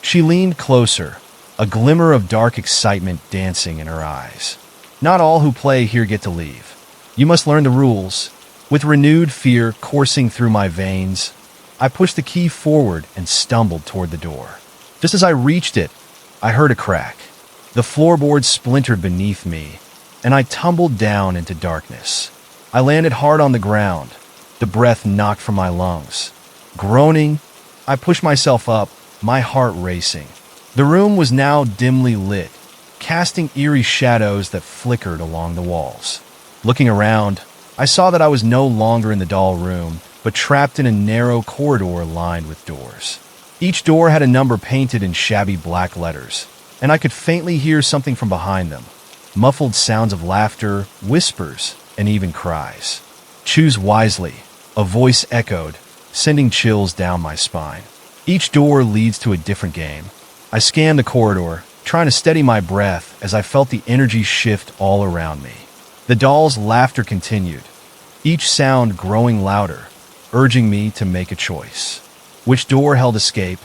She leaned closer, a glimmer of dark excitement dancing in her eyes. "Not all who play here get to leave. You must learn the rules." With renewed fear coursing through my veins, I pushed the key forward and stumbled toward the door. Just as I reached it, I heard a crack. The floorboards splintered beneath me, and I tumbled down into darkness. I landed hard on the ground, the breath knocked from my lungs. Groaning, I pushed myself up, my heart racing. The room was now dimly lit, casting eerie shadows that flickered along the walls. Looking around, I saw that I was no longer in the doll room, but trapped in a narrow corridor lined with doors. Each door had a number painted in shabby black letters, and I could faintly hear something from behind them. Muffled sounds of laughter, whispers, and even cries. "Choose wisely," a voice echoed, sending chills down my spine. Each door leads to a different game. I scanned the corridor, trying to steady my breath as I felt the energy shift all around me. The doll's laughter continued, each sound growing louder, urging me to make a choice. Which door held escape,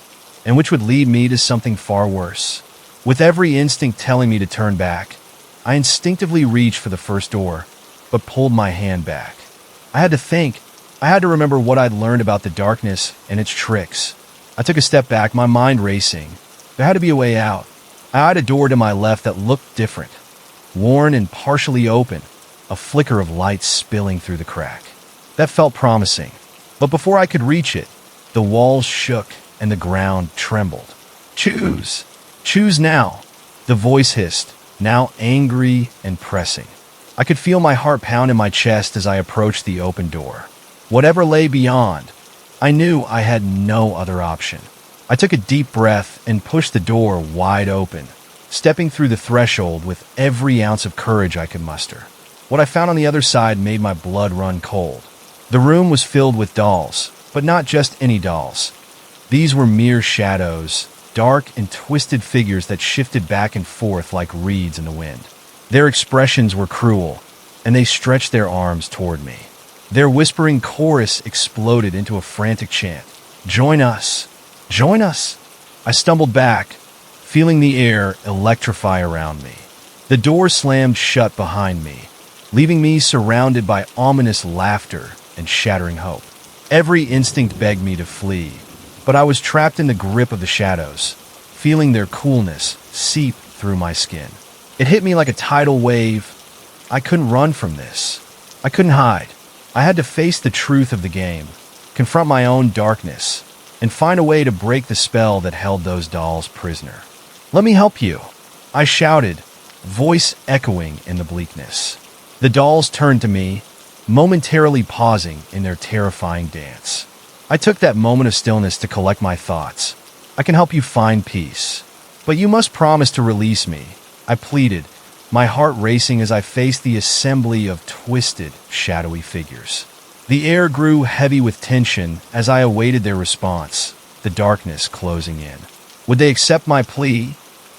and which would lead me to something far worse? With every instinct telling me to turn back, I instinctively reached for the first door, but pulled my hand back. I had to think. I had to remember what I'd learned about the darkness and its tricks. I took a step back, my mind racing. There had to be a way out. I eyed a door to my left that looked different. Worn and partially open, a flicker of light spilling through the crack. That felt promising. But before I could reach it, the walls shook and the ground trembled. "Choose! Choose now!" The voice hissed, now angry and pressing. I could feel my heart pound in my chest as I approached the open door. whatever lay beyond. I knew I had no other option. I took a deep breath and pushed the door wide open, stepping through the threshold with every ounce of courage I could muster. What I found on the other side made my blood run cold. The room was filled with dolls, but not just any dolls. These were mere shadows, dark and twisted figures that shifted back and forth like reeds in the wind. Their expressions were cruel, and they stretched their arms toward me. Their whispering chorus exploded into a frantic chant. "Join us! Join us!" I stumbled back, feeling the air electrify around me. The door slammed shut behind me, leaving me surrounded by ominous laughter and shattering hope. Every instinct begged me to flee, but I was trapped in the grip of the shadows, feeling their coolness seep through my skin. It hit me like a tidal wave. I couldn't run from this. I couldn't hide. I had to face the truth of the game, confront my own darkness, and find a way to break the spell that held those dolls prisoner. "Let me help you," I shouted, voice echoing in the bleakness. The dolls turned to me, momentarily pausing in their terrifying dance. I took that moment of stillness to collect my thoughts. "I can help you find peace, but you must promise to release me," I pleaded, my heart racing as I faced the assembly of twisted, shadowy figures. The air grew heavy with tension as I awaited their response, the darkness closing in. Would they accept my plea,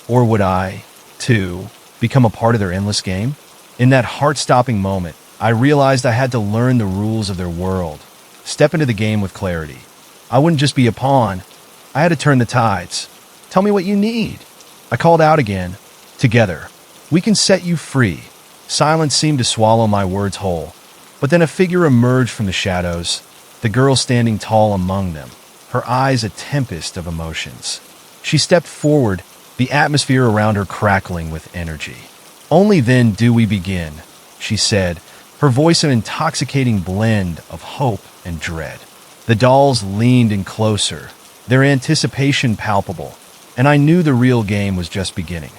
or would I, too, become a part of their endless game? In that heart-stopping moment, I realized I had to learn the rules of their world, step into the game with clarity. I wouldn't just be a pawn. I had to turn the tides. "Tell me what you need," I called out again. "Together, we can set you free." Silence seemed to swallow my words whole, but then a figure emerged from the shadows, the girl standing tall among them, her eyes a tempest of emotions. She stepped forward, the atmosphere around her crackling with energy. "Only then do we begin," she said, her voice an intoxicating blend of hope and dread. The dolls leaned in closer, their anticipation palpable, and I knew the real game was just beginning.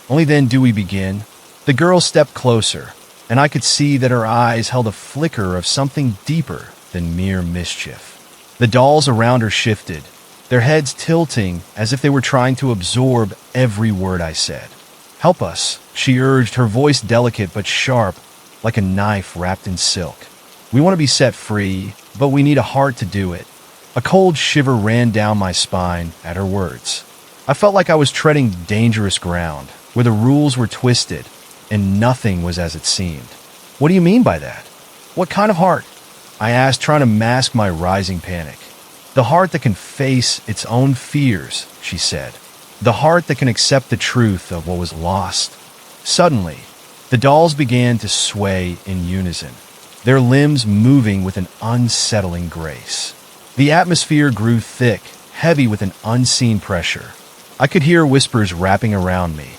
"Only then do we begin." The girl stepped closer, and I could see that her eyes held a flicker of something deeper than mere mischief. The dolls around her shifted, their heads tilting as if they were trying to absorb every word I said. "Help us," she urged, her voice delicate but sharp, like a knife wrapped in silk. "We want to be set free, but we need a heart to do it." A cold shiver ran down my spine at her words. I felt like I was treading dangerous ground, where the rules were twisted, and nothing was as it seemed. "What do you mean by that? What kind of heart?" I asked, trying to mask my rising panic. "The heart that can face its own fears," she said. "The heart that can accept the truth of what was lost." Suddenly, the dolls began to sway in unison, their limbs moving with an unsettling grace. The atmosphere grew thick, heavy with an unseen pressure. I could hear whispers wrapping around me,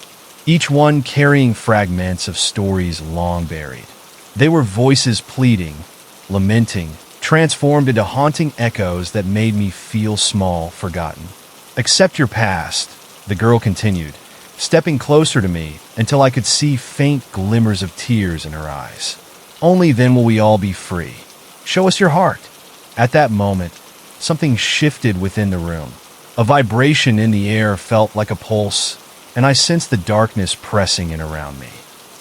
each one carrying fragments of stories long buried. They were voices pleading, lamenting, transformed into haunting echoes that made me feel small, forgotten. "Accept your past," the girl continued, stepping closer to me until I could see faint glimmers of tears in her eyes. "Only then will we all be free. Show us your heart." At that moment, something shifted within the room. A vibration in the air felt like a pulse, and I sensed the darkness pressing in around me.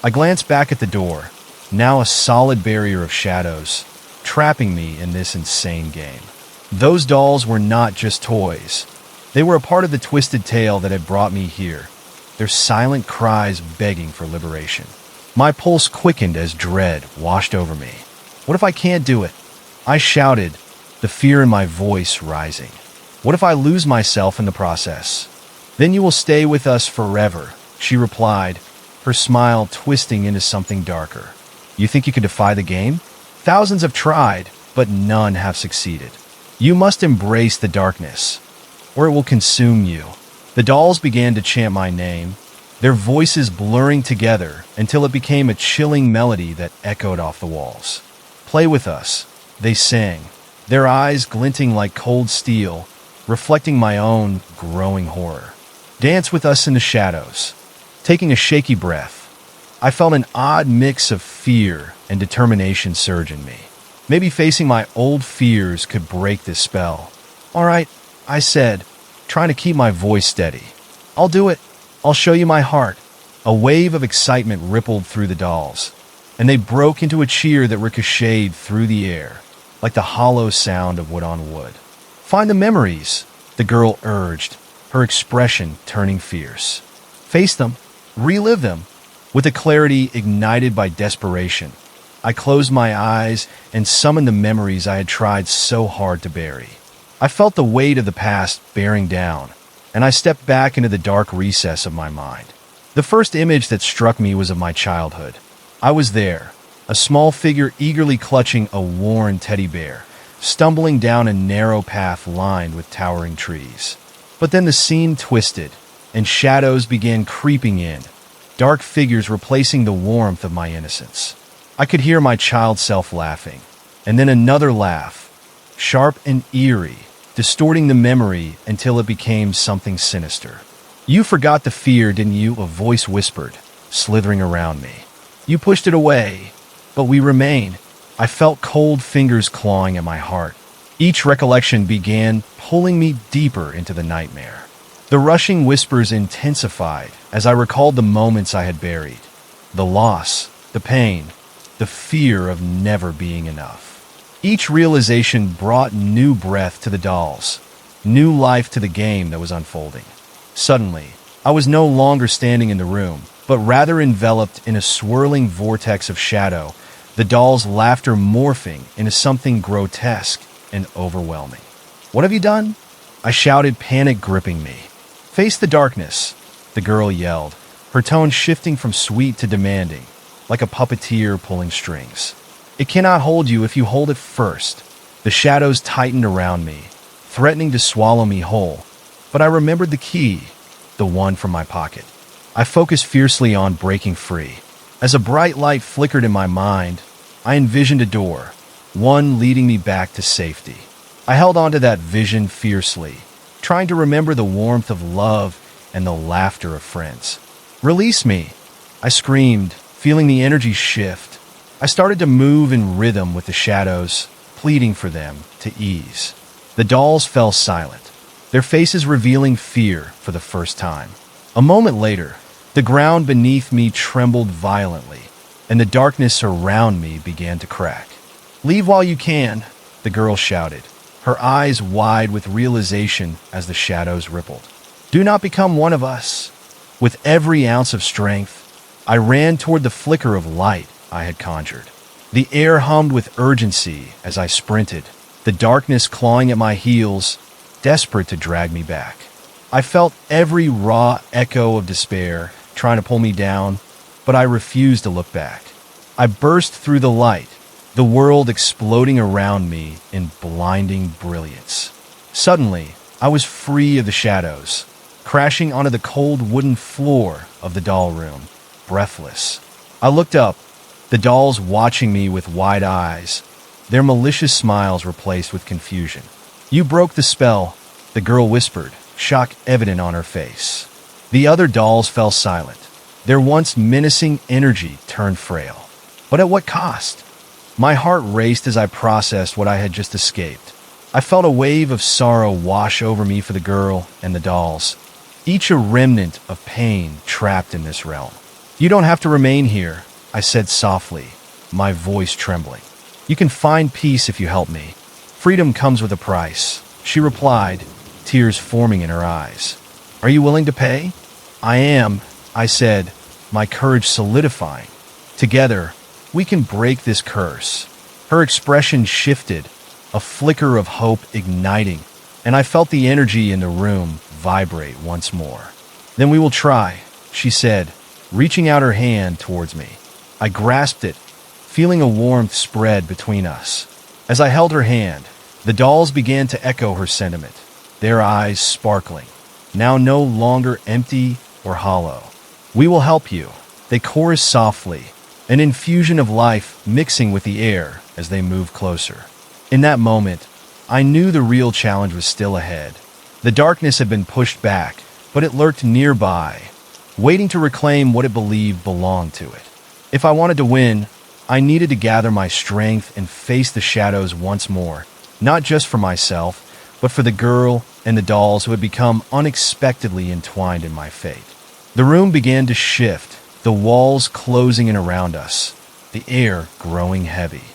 I glanced back at the door, now a solid barrier of shadows, trapping me in this insane game. Those dolls were not just toys. They were a part of the twisted tale that had brought me here, their silent cries begging for liberation. My pulse quickened as dread washed over me. "What if I can't do it?" I shouted, the fear in my voice rising. "What if I lose myself in the process?" "Then you will stay with us forever," she replied, her smile twisting into something darker. "You think you could defy the game? Thousands have tried, but none have succeeded. You must embrace the darkness, or it will consume you." The dolls began to chant my name, their voices blurring together until it became a chilling melody that echoed off the walls. "Play with us," they sang, their eyes glinting like cold steel, reflecting my own growing horror. "Dance with us in the shadows." Taking a shaky breath, I felt an odd mix of fear and determination surge in me. Maybe facing my old fears could break this spell. "All right," I said, trying to keep my voice steady. "I'll do it. I'll show you my heart." A wave of excitement rippled through the dolls, and they broke into a cheer that ricocheted through the air, like the hollow sound of wood on wood. "Find the memories," the girl urged, her expression turning fierce. "Face them. Relive them." With a clarity ignited by desperation, I closed my eyes and summoned the memories I had tried so hard to bury. I felt the weight of the past bearing down, and I stepped back into the dark recess of my mind. The first image that struck me was of my childhood. I was there, a small figure eagerly clutching a worn teddy bear, stumbling down a narrow path lined with towering trees. But then the scene twisted, and shadows began creeping in, dark figures replacing the warmth of my innocence. I could hear my child self laughing, and then another laugh, sharp and eerie, distorting the memory until it became something sinister. "You forgot the fear, didn't you?" a voice whispered, slithering around me. "You pushed it away, but we remain." I felt cold fingers clawing at my heart. Each recollection began pulling me deeper into the nightmare. The rushing whispers intensified as I recalled the moments I had buried. The loss, the pain, the fear of never being enough. Each realization brought new breath to the dolls, new life to the game that was unfolding. Suddenly, I was no longer standing in the room, but rather enveloped in a swirling vortex of shadow, the dolls' laughter morphing into something grotesque and overwhelming. "What have you done?" I shouted, panic gripping me. "Face the darkness," the girl yelled, her tone shifting from sweet to demanding, like a puppeteer pulling strings. "It cannot hold you if you hold it first." The shadows tightened around me, threatening to swallow me whole, but I remembered the key, the one from my pocket. I focused fiercely on breaking free. As a bright light flickered in my mind, I envisioned a door, one leading me back to safety. I held onto that vision fiercely, trying to remember the warmth of love and the laughter of friends. "Release me," I screamed, feeling the energy shift. I started to move in rhythm with the shadows, pleading for them to ease. The dolls fell silent, their faces revealing fear for the first time. A moment later, the ground beneath me trembled violently, and the darkness around me began to crack. "Leave while you can," the girl shouted, her eyes wide with realization as the shadows rippled. "Do not become one of us." With every ounce of strength, I ran toward the flicker of light I had conjured. The air hummed with urgency as I sprinted, the darkness clawing at my heels, desperate to drag me back. I felt every raw echo of despair trying to pull me down, but I refused to look back. I burst through the light, the world exploding around me in blinding brilliance. Suddenly, I was free of the shadows, crashing onto the cold wooden floor of the doll room, breathless. I looked up, the dolls watching me with wide eyes, their malicious smiles replaced with confusion. "You broke the spell," the girl whispered, shock evident on her face. The other dolls fell silent, their once menacing energy turned frail. But at what cost? My heart raced as I processed what I had just escaped. I felt a wave of sorrow wash over me for the girl and the dolls, each a remnant of pain trapped in this realm. "You don't have to remain here," I said softly, my voice trembling. "You can find peace if you help me. Freedom comes with a price," she replied, tears forming in her eyes. "Are you willing to pay?" "I am," I said, my courage solidifying. "Together, we can break this curse." Her expression shifted, a flicker of hope igniting, and I felt the energy in the room vibrate once more. "Then we will try," she said, reaching out her hand towards me. I grasped it, feeling a warmth spread between us. As I held her hand, the dolls began to echo her sentiment, their eyes sparkling, now no longer empty or hollow. "We will help you," they chorused softly, an infusion of life mixing with the air as they moved closer. In that moment, I knew the real challenge was still ahead. The darkness had been pushed back, but it lurked nearby, waiting to reclaim what it believed belonged to it. If I wanted to win, I needed to gather my strength and face the shadows once more, not just for myself, but for the girl and the dolls who had become unexpectedly entwined in my fate. The room began to shift, the walls closing in around us, the air growing heavy.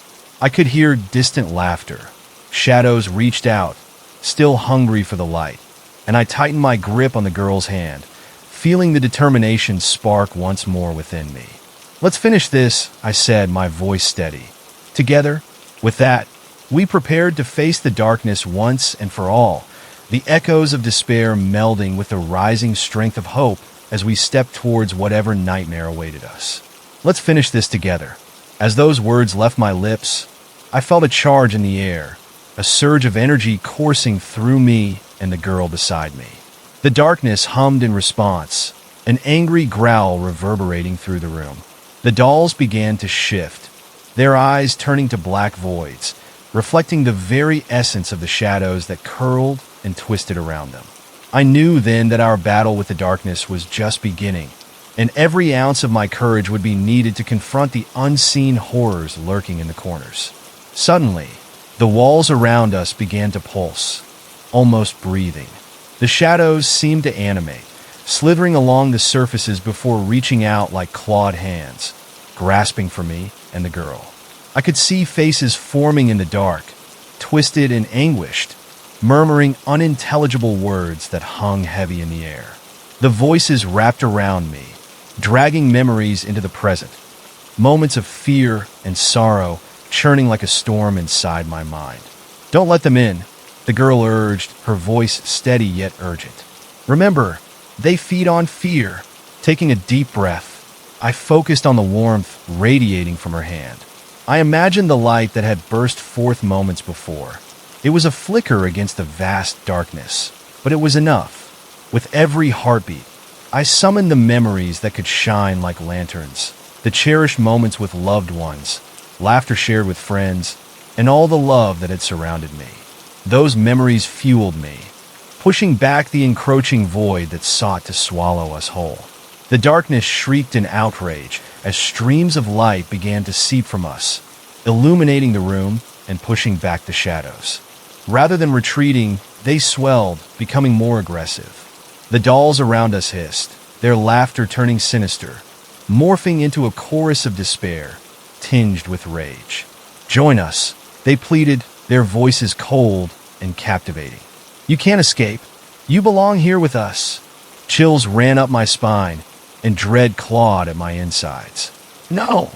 I could hear distant laughter. Shadows reached out, still hungry for the light, and I tightened my grip on the girl's hand, feeling the determination spark once more within me. "Let's finish this," I said, my voice steady. Together, with that, we prepared to face the darkness once and for all, the echoes of despair melding with the rising strength of hope as we stepped towards whatever nightmare awaited us. "Let's finish this together." As those words left my lips, I felt a charge in the air, a surge of energy coursing through me and the girl beside me. The darkness hummed in response, an angry growl reverberating through the room. The dolls began to shift, their eyes turning to black voids, reflecting the very essence of the shadows that curled and twisted around them. I knew then that our battle with the darkness was just beginning, and every ounce of my courage would be needed to confront the unseen horrors lurking in the corners. Suddenly, the walls around us began to pulse, almost breathing. The shadows seemed to animate, slithering along the surfaces before reaching out like clawed hands, grasping for me and the girl. I could see faces forming in the dark, twisted and anguished, murmuring unintelligible words that hung heavy in the air. The voices wrapped around me, dragging memories into the present, moments of fear and sorrow churning like a storm inside my mind. "Don't let them in," the girl urged, her voice steady yet urgent. "Remember, they feed on fear." Taking a deep breath, I focused on the warmth radiating from her hand. I imagined the light that had burst forth moments before. It was a flicker against the vast darkness, but it was enough. With every heartbeat, I summoned the memories that could shine like lanterns, the cherished moments with loved ones, laughter shared with friends, and all the love that had surrounded me. Those memories fueled me, pushing back the encroaching void that sought to swallow us whole. The darkness shrieked in outrage as streams of light began to seep from us, illuminating the room and pushing back the shadows. Rather than retreating, they swelled, becoming more aggressive. The dolls around us hissed, their laughter turning sinister, morphing into a chorus of despair, tinged with rage. "Join us," they pleaded, their voices cold and captivating. "You can't escape. You belong here with us." Chills ran up my spine, and dread clawed at my insides. "No!"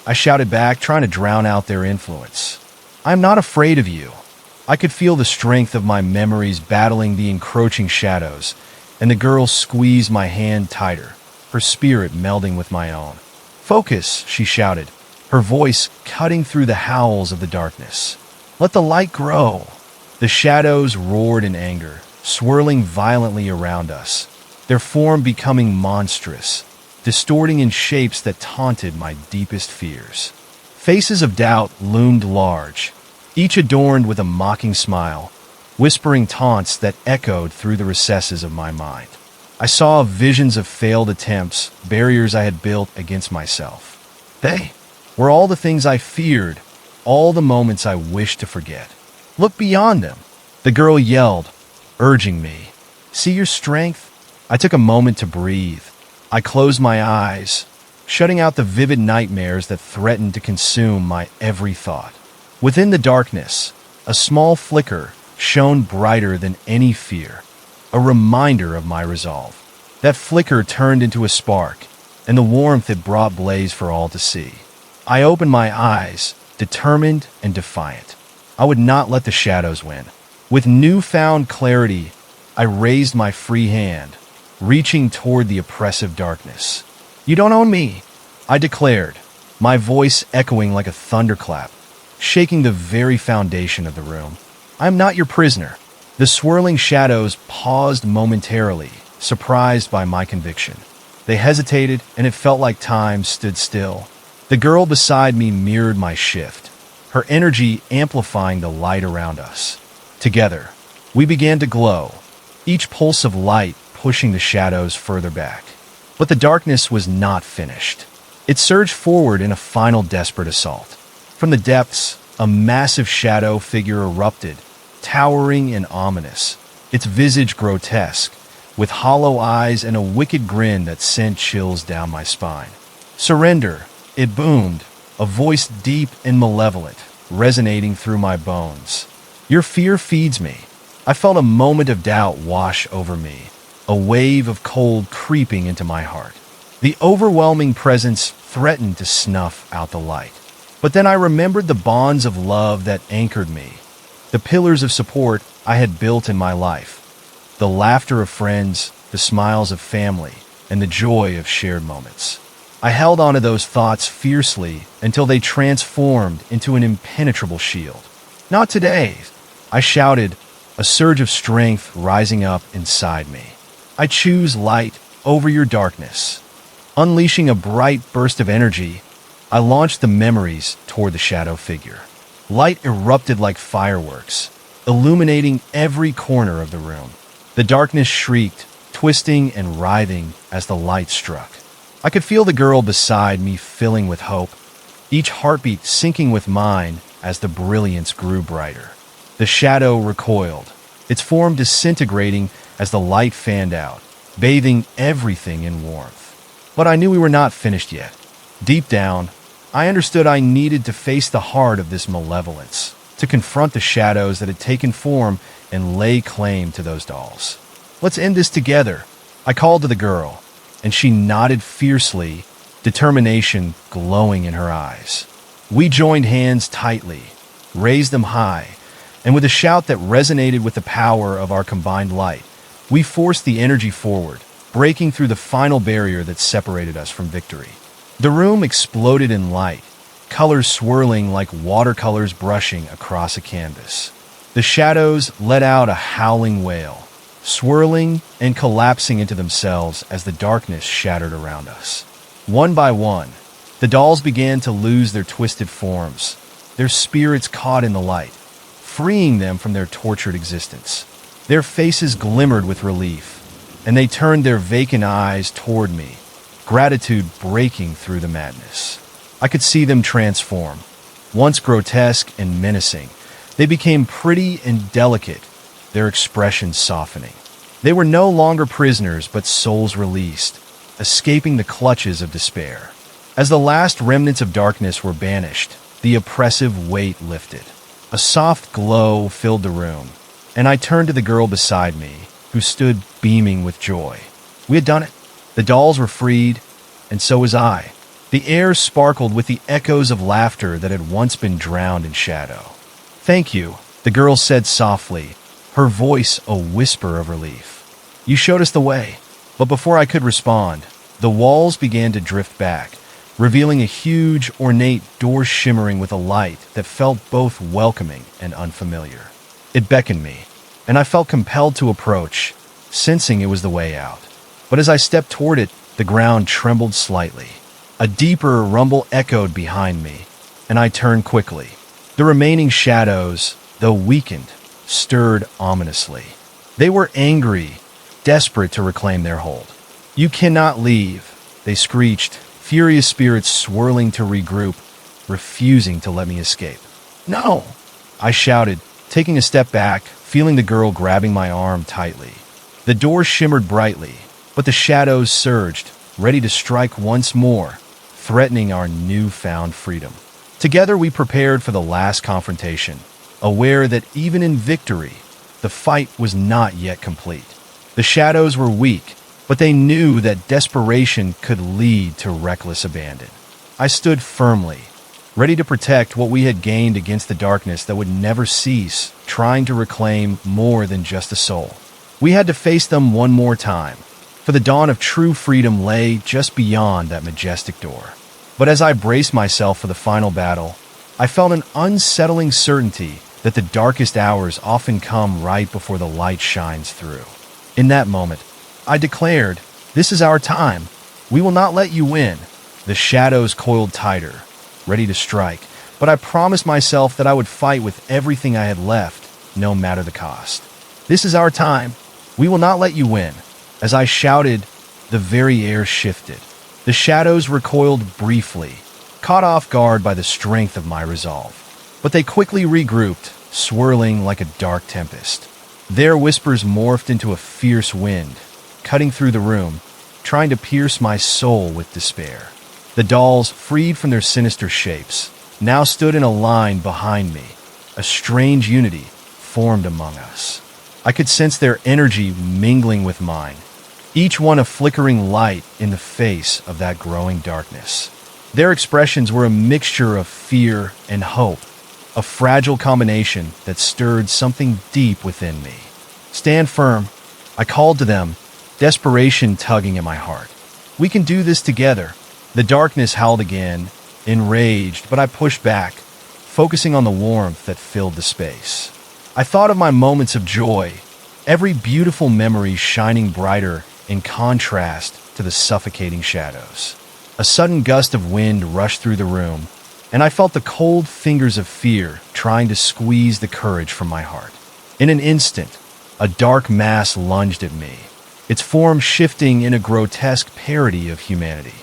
I shouted back, trying to drown out their influence. "I'm not afraid of you." I could feel the strength of my memories battling the encroaching shadows, and the girl squeezed my hand tighter, her spirit melding with my own. "Focus," she shouted, her voice cutting through the howls of the darkness. "Let the light grow." The shadows roared in anger, swirling violently around us, their form becoming monstrous, distorting in shapes that taunted my deepest fears. Faces of doubt loomed large, each adorned with a mocking smile, whispering taunts that echoed through the recesses of my mind. I saw visions of failed attempts, barriers I had built against myself. They were all the things I feared, all the moments I wished to forget. "Look beyond them," the girl yelled, urging me. "See your strength?" I took a moment to breathe. I closed my eyes, shutting out the vivid nightmares that threatened to consume my every thought. Within the darkness, a small flicker shone brighter than any fear, a reminder of my resolve. That flicker turned into a spark, and the warmth it brought blazed for all to see. I opened my eyes, determined and defiant. I would not let the shadows win. With newfound clarity, I raised my free hand, reaching toward the oppressive darkness. "You don't own me," I declared, my voice echoing like a thunderclap, shaking the very foundation of the room. "I am not your prisoner." The swirling shadows paused momentarily, surprised by my conviction. They hesitated, and it felt like time stood still. The girl beside me mirrored my shift, her energy amplifying the light around us. Together, we began to glow, each pulse of light pushing the shadows further back. But the darkness was not finished. It surged forward in a final desperate assault. From the depths, a massive shadow figure erupted, towering and ominous, its visage grotesque, with hollow eyes and a wicked grin that sent chills down my spine. "Surrender!" it boomed, a voice deep and malevolent, resonating through my bones. "Your fear feeds me." I felt a moment of doubt wash over me, a wave of cold creeping into my heart. The overwhelming presence threatened to snuff out the light. But then I remembered the bonds of love that anchored me, the pillars of support I had built in my life, the laughter of friends, the smiles of family, and the joy of shared moments. I held onto those thoughts fiercely until they transformed into an impenetrable shield. "Not today!" I shouted, a surge of strength rising up inside me. "I choose light over your darkness." Unleashing a bright burst of energy, I launched the memories toward the shadow figure. Light erupted like fireworks, illuminating every corner of the room. The darkness shrieked, twisting and writhing as the light struck. I could feel the girl beside me filling with hope, each heartbeat syncing with mine as the brilliance grew brighter. The shadow recoiled, its form disintegrating as the light fanned out, bathing everything in warmth. But I knew we were not finished yet. Deep down, I understood I needed to face the heart of this malevolence, to confront the shadows that had taken form and lay claim to those dolls. "Let's end this together," I called to the girl, and she nodded fiercely, determination glowing in her eyes. We joined hands tightly, raised them high, and with a shout that resonated with the power of our combined light, we forced the energy forward, breaking through the final barrier that separated us from victory. The room exploded in light, colors swirling like watercolors brushing across a canvas. The shadows let out a howling wail, swirling and collapsing into themselves as the darkness shattered around us. One by one, the dolls began to lose their twisted forms, their spirits caught in the light, freeing them from their tortured existence. Their faces glimmered with relief, and they turned their vacant eyes toward me, gratitude breaking through the madness. I could see them transform. Once grotesque and menacing, they became pretty and delicate, their expressions softening. They were no longer prisoners, but souls released, escaping the clutches of despair. As the last remnants of darkness were banished, the oppressive weight lifted. A soft glow filled the room, and I turned to the girl beside me, who stood beaming with joy. We had done it. The dolls were freed, and so was I. The air sparkled with the echoes of laughter that had once been drowned in shadow. "Thank you," the girl said softly, her voice a whisper of relief. "You showed us the way." But before I could respond, the walls began to drift back, revealing a huge, ornate door shimmering with a light that felt both welcoming and unfamiliar. It beckoned me, and I felt compelled to approach, sensing it was the way out. But as I stepped toward it, the ground trembled slightly. A deeper rumble echoed behind me, and I turned quickly. The remaining shadows, though weakened, stirred ominously. They were angry, desperate to reclaim their hold. "You cannot leave," they screeched, furious spirits swirling to regroup, refusing to let me escape. "No!" I shouted, taking a step back, feeling the girl grabbing my arm tightly. The door shimmered brightly, but the shadows surged, ready to strike once more, threatening our newfound freedom. Together we prepared for the last confrontation, aware that even in victory, the fight was not yet complete. The shadows were weak, but they knew that desperation could lead to reckless abandon. I stood firmly, ready to protect what we had gained against the darkness that would never cease, trying to reclaim more than just a soul. We had to face them one more time, for the dawn of true freedom lay just beyond that majestic door. But as I braced myself for the final battle, I felt an unsettling certainty that the darkest hours often come right before the light shines through. In that moment, I declared, "This is our time. We will not let you win." The shadows coiled tighter, ready to strike, but I promised myself that I would fight with everything I had left, no matter the cost. "This is our time. We will not let you win." As I shouted, the very air shifted. The shadows recoiled briefly, caught off guard by the strength of my resolve. But they quickly regrouped, swirling like a dark tempest. Their whispers morphed into a fierce wind, cutting through the room, trying to pierce my soul with despair. The dolls, freed from their sinister shapes, now stood in a line behind me. A strange unity formed among us. I could sense their energy mingling with mine, each one a flickering light in the face of that growing darkness. Their expressions were a mixture of fear and hope, a fragile combination that stirred something deep within me. "Stand firm," I called to them, desperation tugging at my heart. "We can do this together." The darkness howled again, enraged, but I pushed back, focusing on the warmth that filled the space. I thought of my moments of joy, every beautiful memory shining brighter in contrast to the suffocating shadows. A sudden gust of wind rushed through the room, and I felt the cold fingers of fear trying to squeeze the courage from my heart. In an instant, a dark mass lunged at me, its form shifting in a grotesque parody of humanity.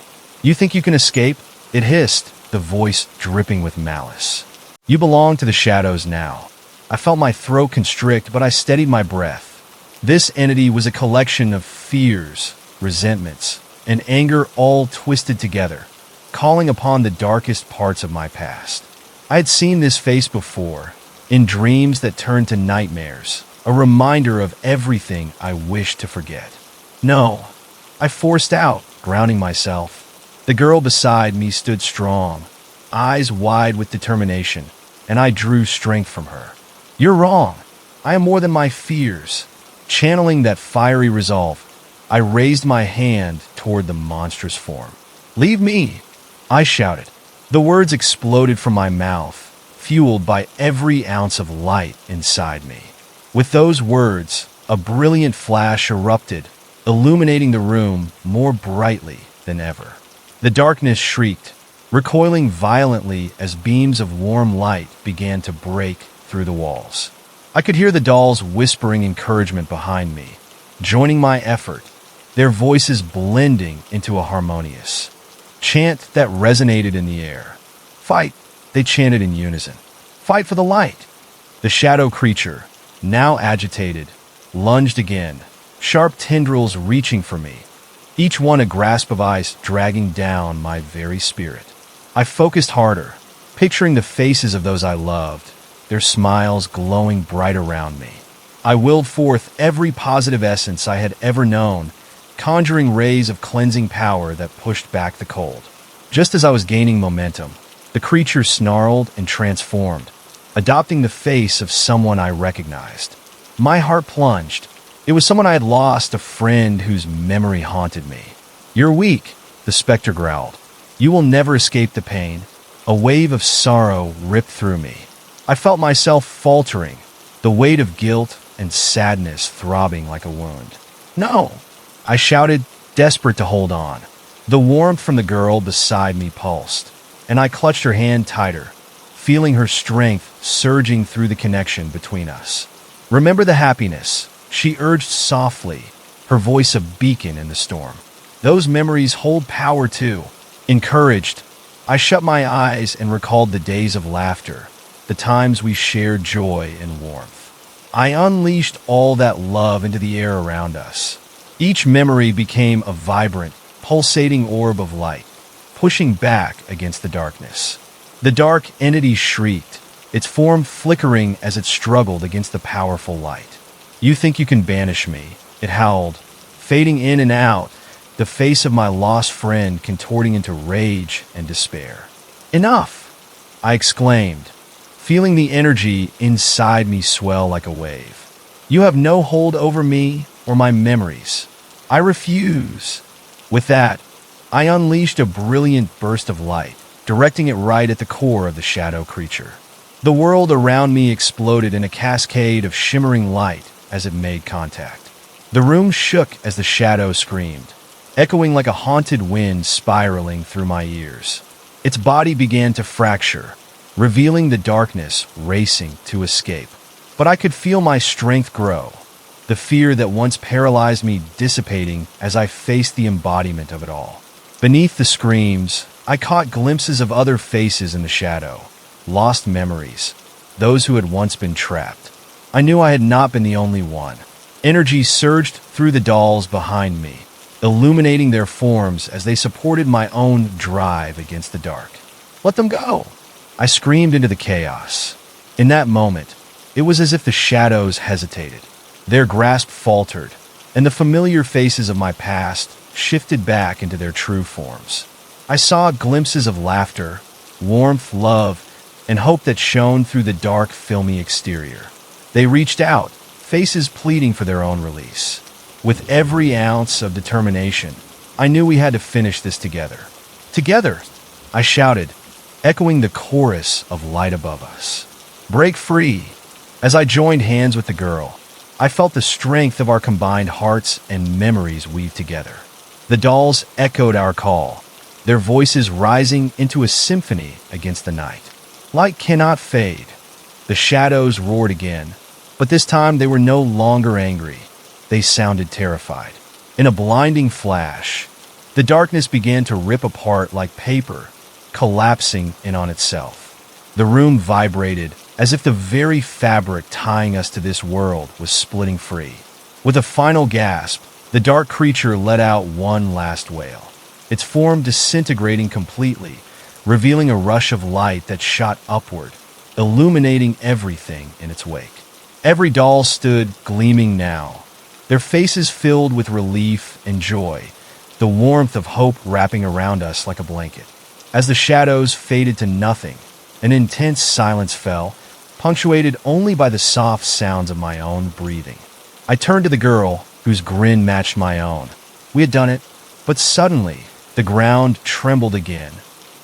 "You think you can escape?" it hissed, the voice dripping with malice. "You belong to the shadows now." I felt my throat constrict, but I steadied my breath. This entity was a collection of fears, resentments, and anger all twisted together, calling upon the darkest parts of my past. I had seen this face before, in dreams that turned to nightmares, a reminder of everything I wished to forget. "No," I forced out, grounding myself. The girl beside me stood strong, eyes wide with determination, and I drew strength from her. "You're wrong. I am more than my fears." Channeling that fiery resolve, I raised my hand toward the monstrous form. "Leave me!" I shouted. The words exploded from my mouth, fueled by every ounce of light inside me. With those words, a brilliant flash erupted, illuminating the room more brightly than ever. The darkness shrieked, recoiling violently as beams of warm light began to break through the walls. I could hear the dolls whispering encouragement behind me, joining my effort, their voices blending into a harmonious chant that resonated in the air. "Fight," they chanted in unison. "Fight for the light." The shadow creature, now agitated, lunged again, sharp tendrils reaching for me, each one a grasp of ice dragging down my very spirit. I focused harder, picturing the faces of those I loved, their smiles glowing bright around me. I willed forth every positive essence I had ever known, conjuring rays of cleansing power that pushed back the cold. Just as I was gaining momentum, the creature snarled and transformed, adopting the face of someone I recognized. My heart plunged. It was someone I had lost, a friend whose memory haunted me. "You're weak," the specter growled. "You will never escape the pain." A wave of sorrow ripped through me. I felt myself faltering, the weight of guilt and sadness throbbing like a wound. "No!" I shouted, desperate to hold on. The warmth from the girl beside me pulsed, and I clutched her hand tighter, feeling her strength surging through the connection between us. "Remember the happiness," she urged softly, her voice a beacon in the storm. "Those memories hold power too." Encouraged, I shut my eyes and recalled the days of laughter, the times we shared joy and warmth. I unleashed all that love into the air around us. Each memory became a vibrant, pulsating orb of light, pushing back against the darkness. The dark entity shrieked, its form flickering as it struggled against the powerful light. "You think you can banish me," it howled, fading in and out, the face of my lost friend contorting into rage and despair. "Enough!" I exclaimed, feeling the energy inside me swell like a wave. "You have no hold over me or my memories. I refuse." With that, I unleashed a brilliant burst of light, directing it right at the core of the shadow creature. The world around me exploded in a cascade of shimmering light as it made contact. The room shook as the shadow screamed, echoing like a haunted wind spiraling through my ears. Its body began to fracture, revealing the darkness racing to escape. But I could feel my strength grow, the fear that once paralyzed me dissipating as I faced the embodiment of it all. Beneath the screams, I caught glimpses of other faces in the shadow, lost memories, those who had once been trapped. I knew I had not been the only one. Energy surged through the dolls behind me, illuminating their forms as they supported my own drive against the dark. Let them go! I screamed into the chaos. In that moment, it was as if the shadows hesitated. Their grasp faltered, and the familiar faces of my past shifted back into their true forms. I saw glimpses of laughter, warmth, love, and hope that shone through the dark, filmy exterior. They reached out, faces pleading for their own release. With every ounce of determination, I knew we had to finish this together. Together, I shouted, echoing the chorus of light above us. Break free! As I joined hands with the girl, I felt the strength of our combined hearts and memories weave together. The dolls echoed our call, their voices rising into a symphony against the night. Light cannot fade. The shadows roared again, but this time they were no longer angry. They sounded terrified. In a blinding flash, the darkness began to rip apart like paper, collapsing in on itself. The room vibrated as if the very fabric tying us to this world was splitting free. With a final gasp, the dark creature let out one last wail, its form disintegrating completely, revealing a rush of light that shot upward, illuminating everything in its wake. Every doll stood gleaming now, their faces filled with relief and joy, the warmth of hope wrapping around us like a blanket. As the shadows faded to nothing, an intense silence fell, punctuated only by the soft sounds of my own breathing. I turned to the girl, whose grin matched my own. We had done it, but suddenly, the ground trembled again,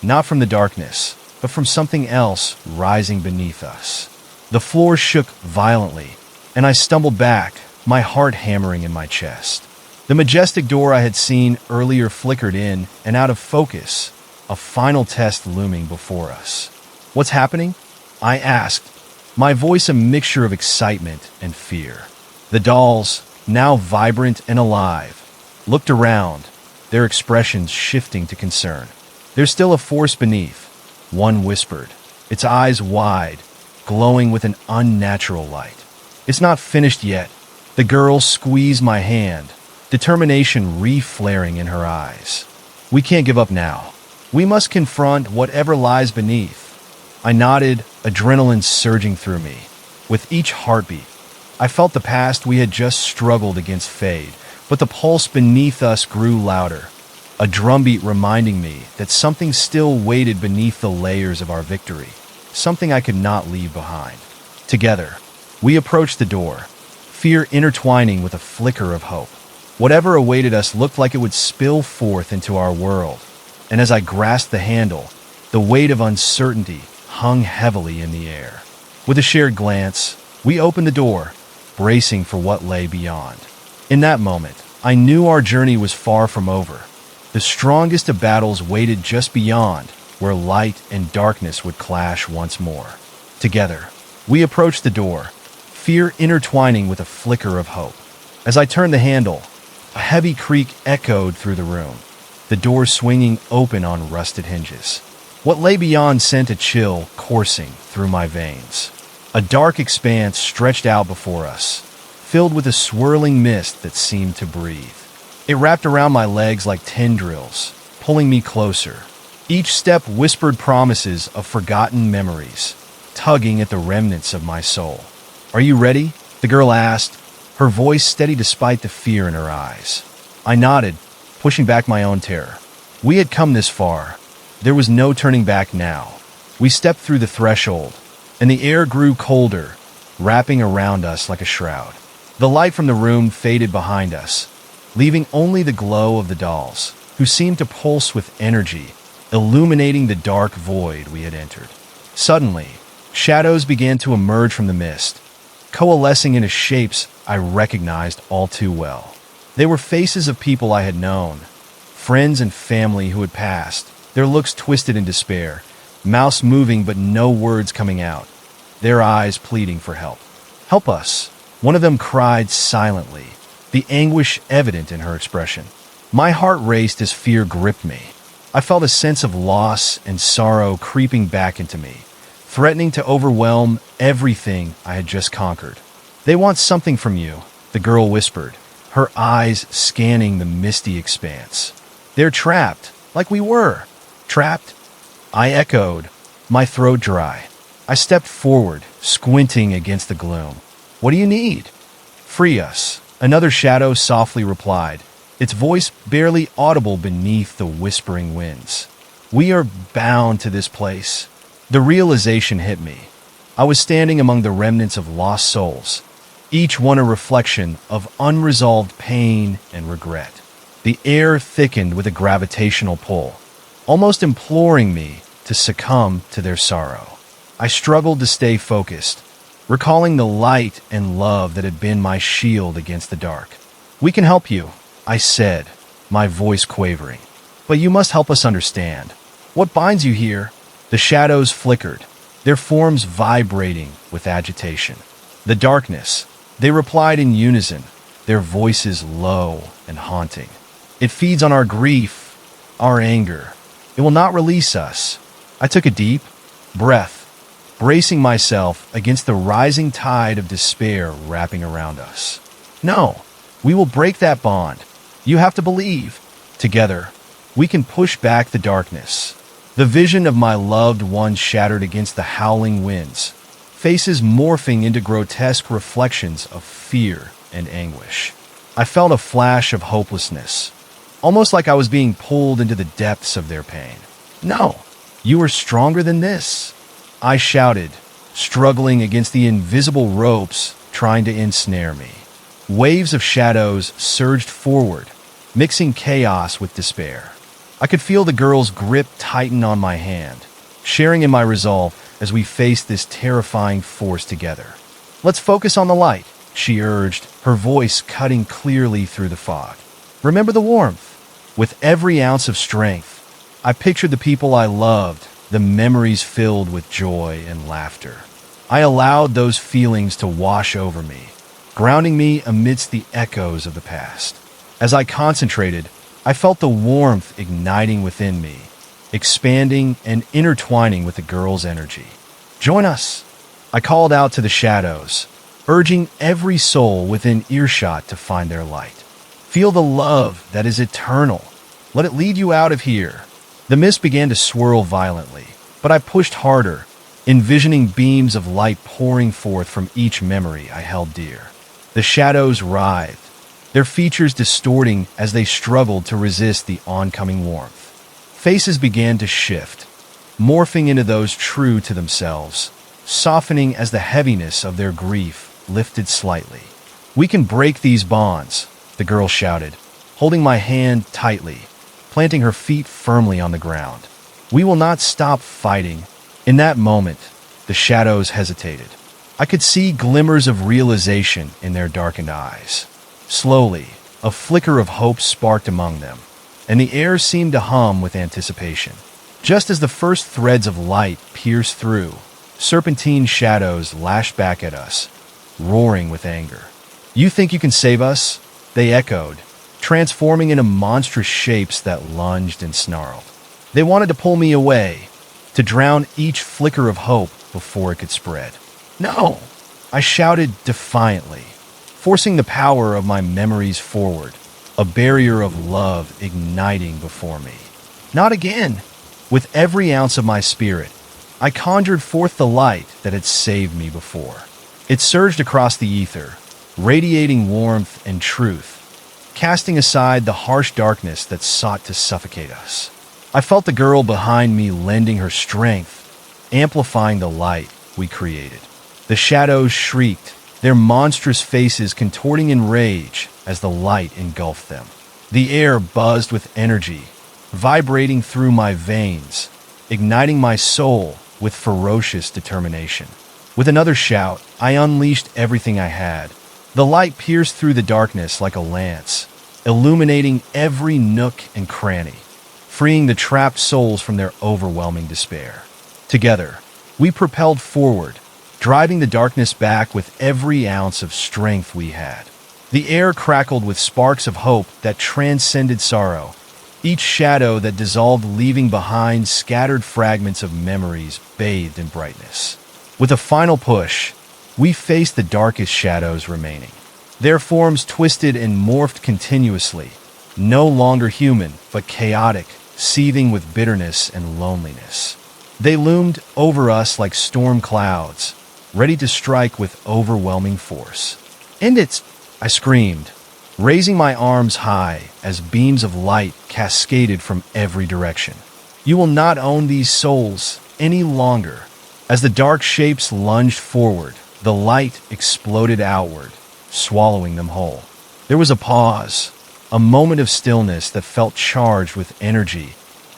not from the darkness, but from something else rising beneath us. The floor shook violently, and I stumbled back, my heart hammering in my chest. The majestic door I had seen earlier flickered in and out of focus, a final test looming before us. What's happening? I asked, my voice a mixture of excitement and fear. The dolls, now vibrant and alive, looked around, their expressions shifting to concern. There's still a force beneath, one whispered, its eyes wide, glowing with an unnatural light. It's not finished yet. The girl squeezed my hand, determination re-flaring in her eyes. We can't give up now. We must confront whatever lies beneath. I nodded, adrenaline surging through me. With each heartbeat, I felt the past we had just struggled against fade, but the pulse beneath us grew louder, a drumbeat reminding me that something still waited beneath the layers of our victory, something I could not leave behind. Together, we approached the door, fear intertwining with a flicker of hope. Whatever awaited us looked like it would spill forth into our world, and as I grasped the handle, the weight of uncertainty hung heavily in the air. With a shared glance, we opened the door, bracing for what lay beyond. In that moment, I knew our journey was far from over. The strongest of battles waited just beyond, where light and darkness would clash once more. Together, we approached the door, fear intertwining with a flicker of hope. As I turned the handle, a heavy creak echoed through the room, the door swinging open on rusted hinges. What lay beyond sent a chill coursing through my veins. A dark expanse stretched out before us, filled with a swirling mist that seemed to breathe. It wrapped around my legs like tendrils, pulling me closer. Each step whispered promises of forgotten memories, tugging at the remnants of my soul. Are you ready? The girl asked, her voice steady despite the fear in her eyes. I nodded, pushing back my own terror. We had come this far. There was no turning back now. We stepped through the threshold, and the air grew colder, wrapping around us like a shroud. The light from the room faded behind us, leaving only the glow of the dolls, who seemed to pulse with energy, illuminating the dark void we had entered. Suddenly, shadows began to emerge from the mist, coalescing into shapes I recognized all too well. They were faces of people I had known, friends and family who had passed, their looks twisted in despair, mouths moving but no words coming out, their eyes pleading for help. Help us, one of them cried silently, the anguish evident in her expression. My heart raced as fear gripped me. I felt a sense of loss and sorrow creeping back into me, threatening to overwhelm everything I had just conquered. "They want something from you," the girl whispered, her eyes scanning the misty expanse. "They're trapped, like we were." "Trapped?" I echoed, my throat dry. I stepped forward, squinting against the gloom. "What do you need?" "Free us," another shadow softly replied, its voice barely audible beneath the whispering winds. "We are bound to this place." The realization hit me. I was standing among the remnants of lost souls, each one a reflection of unresolved pain and regret. The air thickened with a gravitational pull, almost imploring me to succumb to their sorrow. I struggled to stay focused, recalling the light and love that had been my shield against the dark. "We can help you," I said, my voice quavering. "But you must help us understand. What binds you here?" The shadows flickered, their forms vibrating with agitation. "The darkness," they replied in unison, their voices low and haunting. "It feeds on our grief, our anger. It will not release us." I took a deep breath, bracing myself against the rising tide of despair wrapping around us. "No, we will break that bond. You have to believe. Together, we can push back the darkness." The vision of my loved ones shattered against the howling winds, faces morphing into grotesque reflections of fear and anguish. I felt a flash of hopelessness, almost like I was being pulled into the depths of their pain. "No, you are stronger than this," I shouted, struggling against the invisible ropes trying to ensnare me. Waves of shadows surged forward, mixing chaos with despair. I could feel the girl's grip tighten on my hand, sharing in my resolve as we faced this terrifying force together. "Let's focus on the light," she urged, her voice cutting clearly through the fog. "Remember the warmth." With every ounce of strength, I pictured the people I loved, the memories filled with joy and laughter. I allowed those feelings to wash over me, grounding me amidst the echoes of the past. As I concentrated, I felt the warmth igniting within me, expanding and intertwining with the girl's energy. "Join us," I called out to the shadows, urging every soul within earshot to find their light. "Feel the love that is eternal. Let it lead you out of here." The mist began to swirl violently, but I pushed harder, envisioning beams of light pouring forth from each memory I held dear. The shadows writhed, their features distorting as they struggled to resist the oncoming warmth. Faces began to shift, morphing into those true to themselves, softening as the heaviness of their grief lifted slightly. "We can break these bonds," the girl shouted, holding my hand tightly, planting her feet firmly on the ground. "We will not stop fighting." In that moment, the shadows hesitated. I could see glimmers of realization in their darkened eyes. Slowly, a flicker of hope sparked among them, and the air seemed to hum with anticipation. Just as the first threads of light pierced through, serpentine shadows lashed back at us, roaring with anger. "You think you can save us?" they echoed, transforming into monstrous shapes that lunged and snarled. They wanted to pull me away, to drown each flicker of hope before it could spread. "No!" I shouted defiantly, forcing the power of my memories forward, a barrier of love igniting before me. "Not again!" With every ounce of my spirit, I conjured forth the light that had saved me before. It surged across the ether, radiating warmth and truth, casting aside the harsh darkness that sought to suffocate us. I felt the girl behind me lending her strength, amplifying the light we created. The shadows shrieked, their monstrous faces contorting in rage as the light engulfed them. The air buzzed with energy, vibrating through my veins, igniting my soul with ferocious determination. With another shout, I unleashed everything I had. The light pierced through the darkness like a lance, illuminating every nook and cranny, freeing the trapped souls from their overwhelming despair. Together, we propelled forward, driving the darkness back with every ounce of strength we had. The air crackled with sparks of hope that transcended sorrow, each shadow that dissolved, leaving behind scattered fragments of memories bathed in brightness. With a final push, we faced the darkest shadows remaining. Their forms twisted and morphed continuously, no longer human, but chaotic, seething with bitterness and loneliness. They loomed over us like storm clouds, ready to strike with overwhelming force. "End it!" I screamed, raising my arms high as beams of light cascaded from every direction. "You will not own these souls any longer." As the dark shapes lunged forward, the light exploded outward, swallowing them whole. There was a pause, a moment of stillness that felt charged with energy,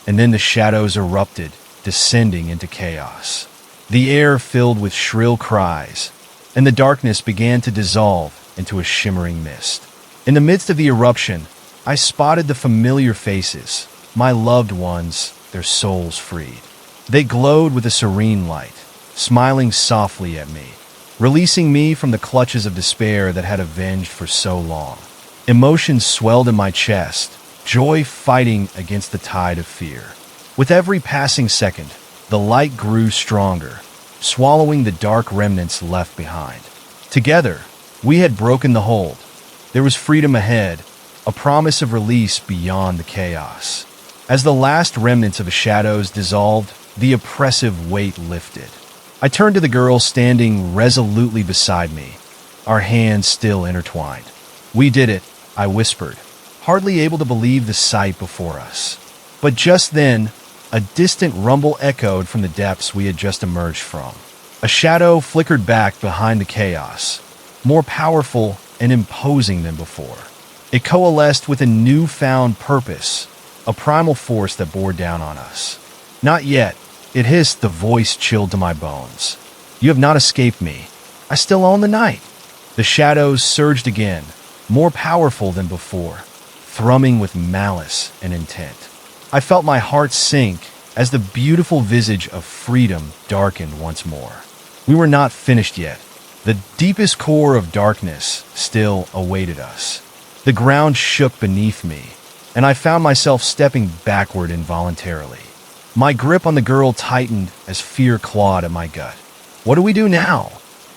and then the shadows erupted, descending into chaos. The air filled with shrill cries, and the darkness began to dissolve into a shimmering mist. In the midst of the eruption, I spotted the familiar faces, my loved ones, their souls freed. They glowed with a serene light, smiling softly at me, releasing me from the clutches of despair that had avenged for so long. Emotions swelled in my chest, joy fighting against the tide of fear. With every passing second, the light grew stronger, swallowing the dark remnants left behind. Together, we had broken the hold. There was freedom ahead, a promise of release beyond the chaos. As the last remnants of the shadows dissolved, the oppressive weight lifted. I turned to the girl standing resolutely beside me, our hands still intertwined. "We did it," I whispered, hardly able to believe the sight before us. But just then, a distant rumble echoed from the depths we had just emerged from. A shadow flickered back behind the chaos, more powerful and imposing than before. It coalesced with a newfound purpose, a primal force that bore down on us. "Not yet," it hissed, the voice chilled to my bones. "You have not escaped me. I still own the night." The shadows surged again, more powerful than before, thrumming with malice and intent. I felt my heart sink as the beautiful visage of freedom darkened once more. We were not finished yet. The deepest core of darkness still awaited us. The ground shook beneath me, and I found myself stepping backward involuntarily. My grip on the girl tightened as fear clawed at my gut. "What do we do now?"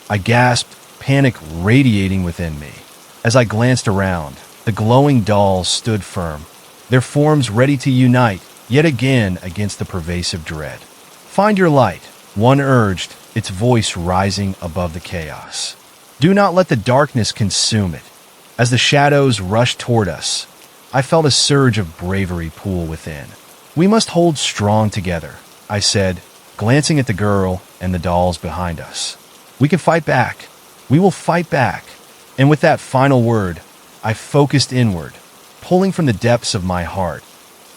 I gasped, panic radiating within me. As I glanced around, the glowing dolls stood firm, their forms ready to unite yet again against the pervasive dread. "Find your light," one urged, its voice rising above the chaos. "Do not let the darkness consume it." As the shadows rushed toward us, I felt a surge of bravery pool within. "We must hold strong together," I said, glancing at the girl and the dolls behind us. "We can fight back. We will fight back." And with that final word, I focused inward, pulling from the depths of my heart,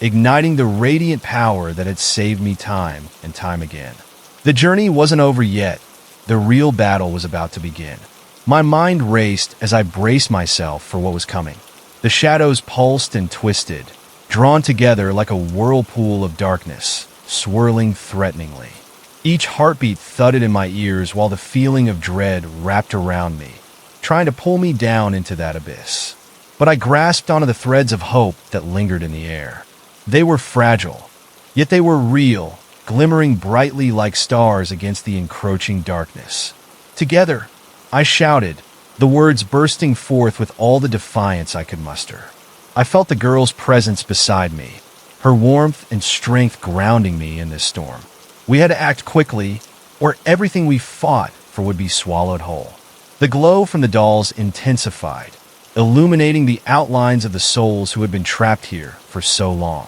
igniting the radiant power that had saved me time and time again. The journey wasn't over yet. The real battle was about to begin. My mind raced as I braced myself for what was coming. The shadows pulsed and twisted, drawn together like a whirlpool of darkness, swirling threateningly. Each heartbeat thudded in my ears while the feeling of dread wrapped around me, trying to pull me down into that abyss. But I grasped onto the threads of hope that lingered in the air. They were fragile, yet they were real, glimmering brightly like stars against the encroaching darkness. "Together," I shouted, the words bursting forth with all the defiance I could muster. I felt the girl's presence beside me, her warmth and strength grounding me in this storm. We had to act quickly, or everything we fought for would be swallowed whole. The glow from the dolls intensified, illuminating the outlines of the souls who had been trapped here for so long.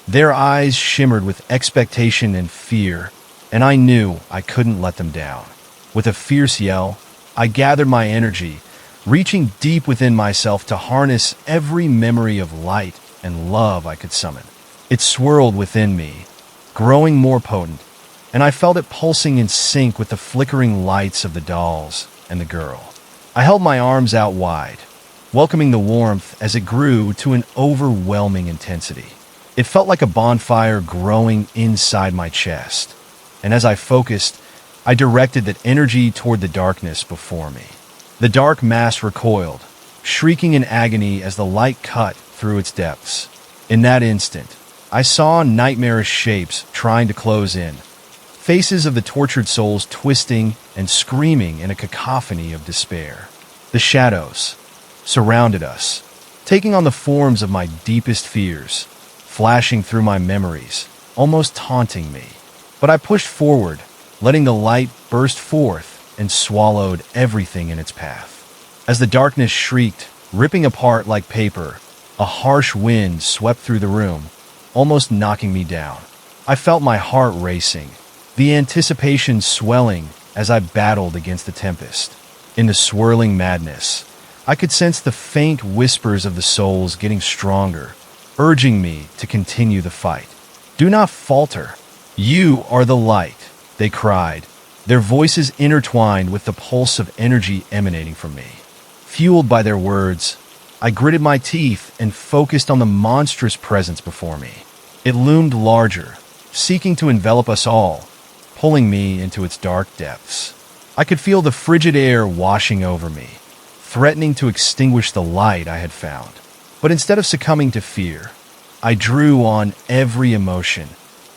Their eyes shimmered with expectation and fear, and I knew I couldn't let them down. With a fierce yell, I gathered my energy, reaching deep within myself to harness every memory of light and love I could summon. It swirled within me, growing more potent, and I felt it pulsing in sync with the flickering lights of the dolls and the girl. I held my arms out wide, welcoming the warmth as it grew to an overwhelming intensity. It felt like a bonfire growing inside my chest, and as I focused, I directed that energy toward the darkness before me. The dark mass recoiled, shrieking in agony as the light cut through its depths. In that instant, I saw nightmarish shapes trying to close in, faces of the tortured souls twisting and screaming in a cacophony of despair. The shadows surrounded us, taking on the forms of my deepest fears, flashing through my memories, almost taunting me. But I pushed forward, letting the light burst forth and swallowed everything in its path. As the darkness shrieked, ripping apart like paper, a harsh wind swept through the room, almost knocking me down. I felt my heart racing, the anticipation swelling as I battled against the tempest. In the swirling madness, I could sense the faint whispers of the souls getting stronger, urging me to continue the fight. "Do not falter. You are the light," they cried, their voices intertwined with the pulse of energy emanating from me. Fueled by their words, I gritted my teeth and focused on the monstrous presence before me. It loomed larger, seeking to envelop us all, pulling me into its dark depths. I could feel the frigid air washing over me, threatening to extinguish the light I had found. But instead of succumbing to fear, I drew on every emotion,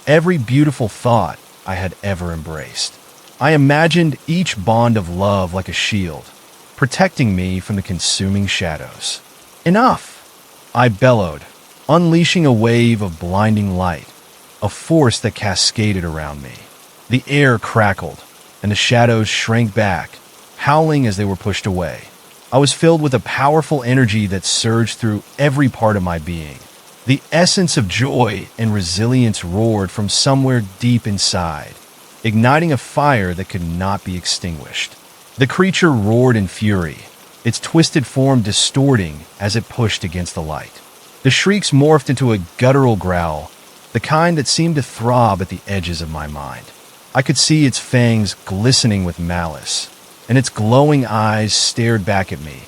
every beautiful thought I had ever embraced. I imagined each bond of love like a shield, protecting me from the consuming shadows. "Enough!" I bellowed, unleashing a wave of blinding light, a force that cascaded around me. The air crackled, and the shadows shrank back, howling as they were pushed away. I was filled with a powerful energy that surged through every part of my being. The essence of joy and resilience roared from somewhere deep inside, igniting a fire that could not be extinguished. The creature roared in fury, its twisted form distorting as it pushed against the light. The shrieks morphed into a guttural growl, the kind that seemed to throb at the edges of my mind. I could see its fangs glistening with malice, and its glowing eyes stared back at me,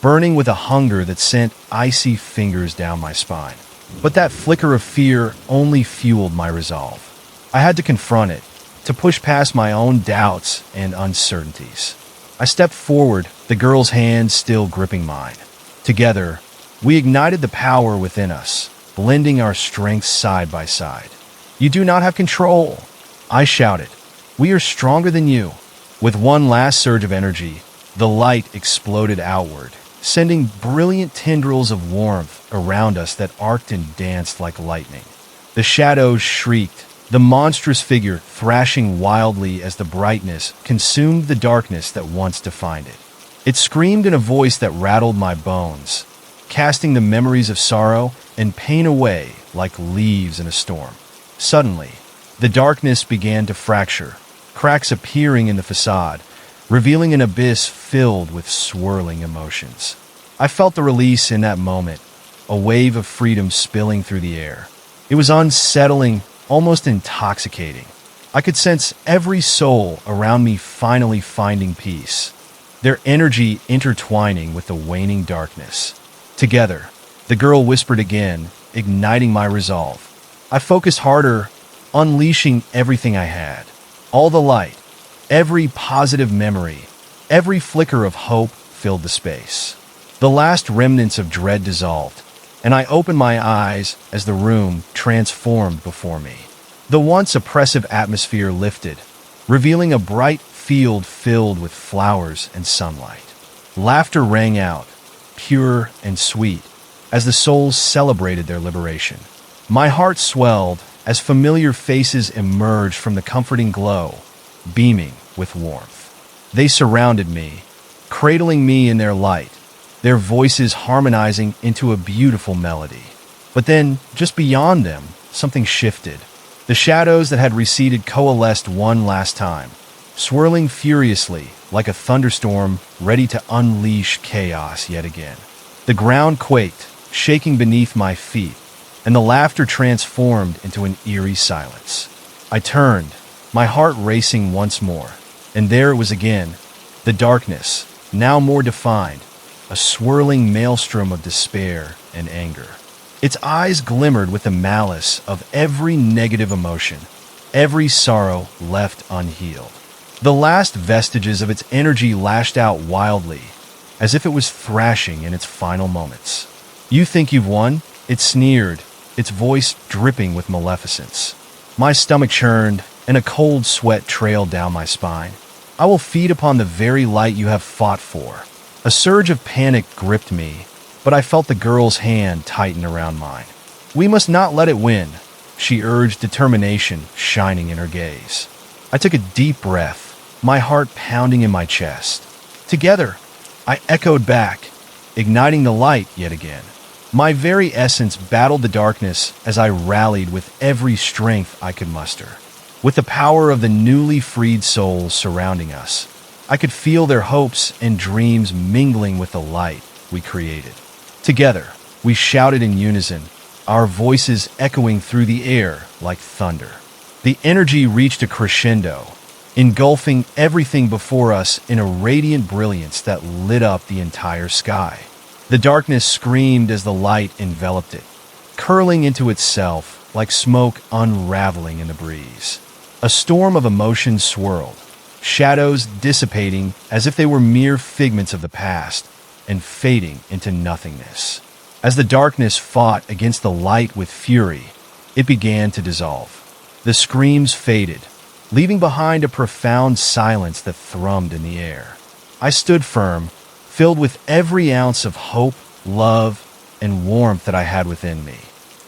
burning with a hunger that sent icy fingers down my spine. But that flicker of fear only fueled my resolve. I had to confront it, to push past my own doubts and uncertainties. I stepped forward, the girl's hand still gripping mine. Together, we ignited the power within us, blending our strengths side by side. "You do not have control," I shouted. "We are stronger than you." With one last surge of energy, the light exploded outward, sending brilliant tendrils of warmth around us that arced and danced like lightning. The shadows shrieked, the monstrous figure thrashing wildly as the brightness consumed the darkness that once defined it. It screamed in a voice that rattled my bones, casting the memories of sorrow and pain away like leaves in a storm. Suddenly, the darkness began to fracture, cracks appearing in the facade, revealing an abyss filled with swirling emotions. I felt the release in that moment, a wave of freedom spilling through the air. It was unsettling, almost intoxicating. I could sense every soul around me finally finding peace, their energy intertwining with the waning darkness. Together, the girl whispered again, igniting my resolve. I focused harder, unleashing everything I had. All the light, every positive memory, every flicker of hope filled the space. The last remnants of dread dissolved, and I opened my eyes as the room transformed before me. The once oppressive atmosphere lifted, revealing a bright field filled with flowers and sunlight. Laughter rang out, pure and sweet, as the souls celebrated their liberation. My heart swelled as familiar faces emerged from the comforting glow, beaming with warmth. They surrounded me, cradling me in their light, their voices harmonizing into a beautiful melody. But then, just beyond them, something shifted. The shadows that had receded coalesced one last time, swirling furiously like a thunderstorm ready to unleash chaos yet again. The ground quaked, shaking beneath my feet, and the laughter transformed into an eerie silence. I turned, my heart racing once more, and there it was again, the darkness, now more defined, a swirling maelstrom of despair and anger. Its eyes glimmered with the malice of every negative emotion, every sorrow left unhealed. The last vestiges of its energy lashed out wildly, as if it was thrashing in its final moments. "You think you've won?" It sneered, its voice dripping with maleficence. My stomach churned, and a cold sweat trailed down my spine. "I will feed upon the very light you have fought for." A surge of panic gripped me, but I felt the girl's hand tighten around mine. "We must not let it win," she urged, determination shining in her gaze. I took a deep breath, my heart pounding in my chest. "Together," I echoed back, igniting the light yet again. My very essence battled the darkness as I rallied with every strength I could muster. With the power of the newly freed souls surrounding us, I could feel their hopes and dreams mingling with the light we created. Together, we shouted in unison, our voices echoing through the air like thunder. The energy reached a crescendo, engulfing everything before us in a radiant brilliance that lit up the entire sky. The darkness screamed as the light enveloped it, curling into itself like smoke unraveling in the breeze. A storm of emotions swirled, shadows dissipating as if they were mere figments of the past and fading into nothingness. As the darkness fought against the light with fury, it began to dissolve. The screams faded, leaving behind a profound silence that thrummed in the air. I stood firm, filled with every ounce of hope, love, and warmth that I had within me.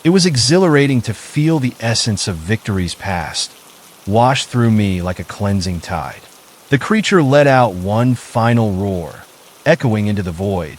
It was exhilarating to feel the essence of victories past wash through me like a cleansing tide. The creature let out one final roar, echoing into the void,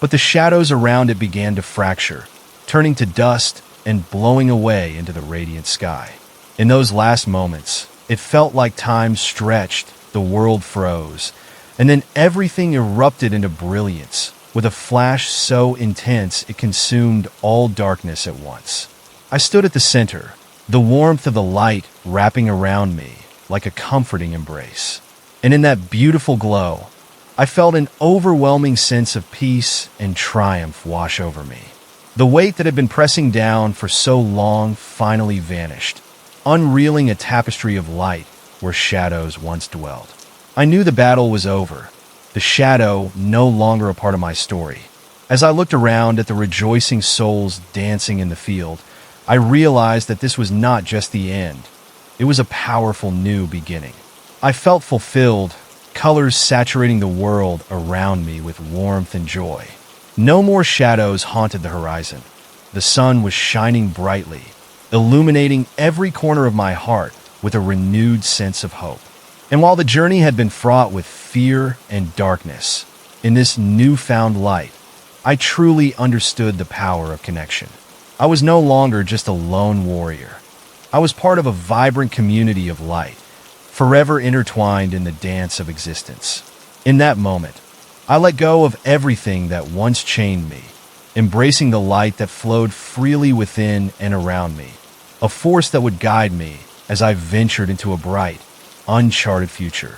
but the shadows around it began to fracture, turning to dust and blowing away into the radiant sky. In those last moments, it felt like time stretched, the world froze, and then everything erupted into brilliance, with a flash so intense it consumed all darkness at once. I stood at the center, the warmth of the light wrapping around me like a comforting embrace. And in that beautiful glow, I felt an overwhelming sense of peace and triumph wash over me. The weight that had been pressing down for so long finally vanished, unreeling a tapestry of light where shadows once dwelled. I knew the battle was over, the shadow no longer a part of my story. As I looked around at the rejoicing souls dancing in the field, I realized that this was not just the end. It was a powerful new beginning. I felt fulfilled, colors saturating the world around me with warmth and joy. No more shadows haunted the horizon. The sun was shining brightly, illuminating every corner of my heart with a renewed sense of hope. And while the journey had been fraught with fear and darkness, in this newfound light, I truly understood the power of connection. I was no longer just a lone warrior. I was part of a vibrant community of light, forever intertwined in the dance of existence. In that moment, I let go of everything that once chained me, embracing the light that flowed freely within and around me, a force that would guide me as I ventured into a bright, uncharted future.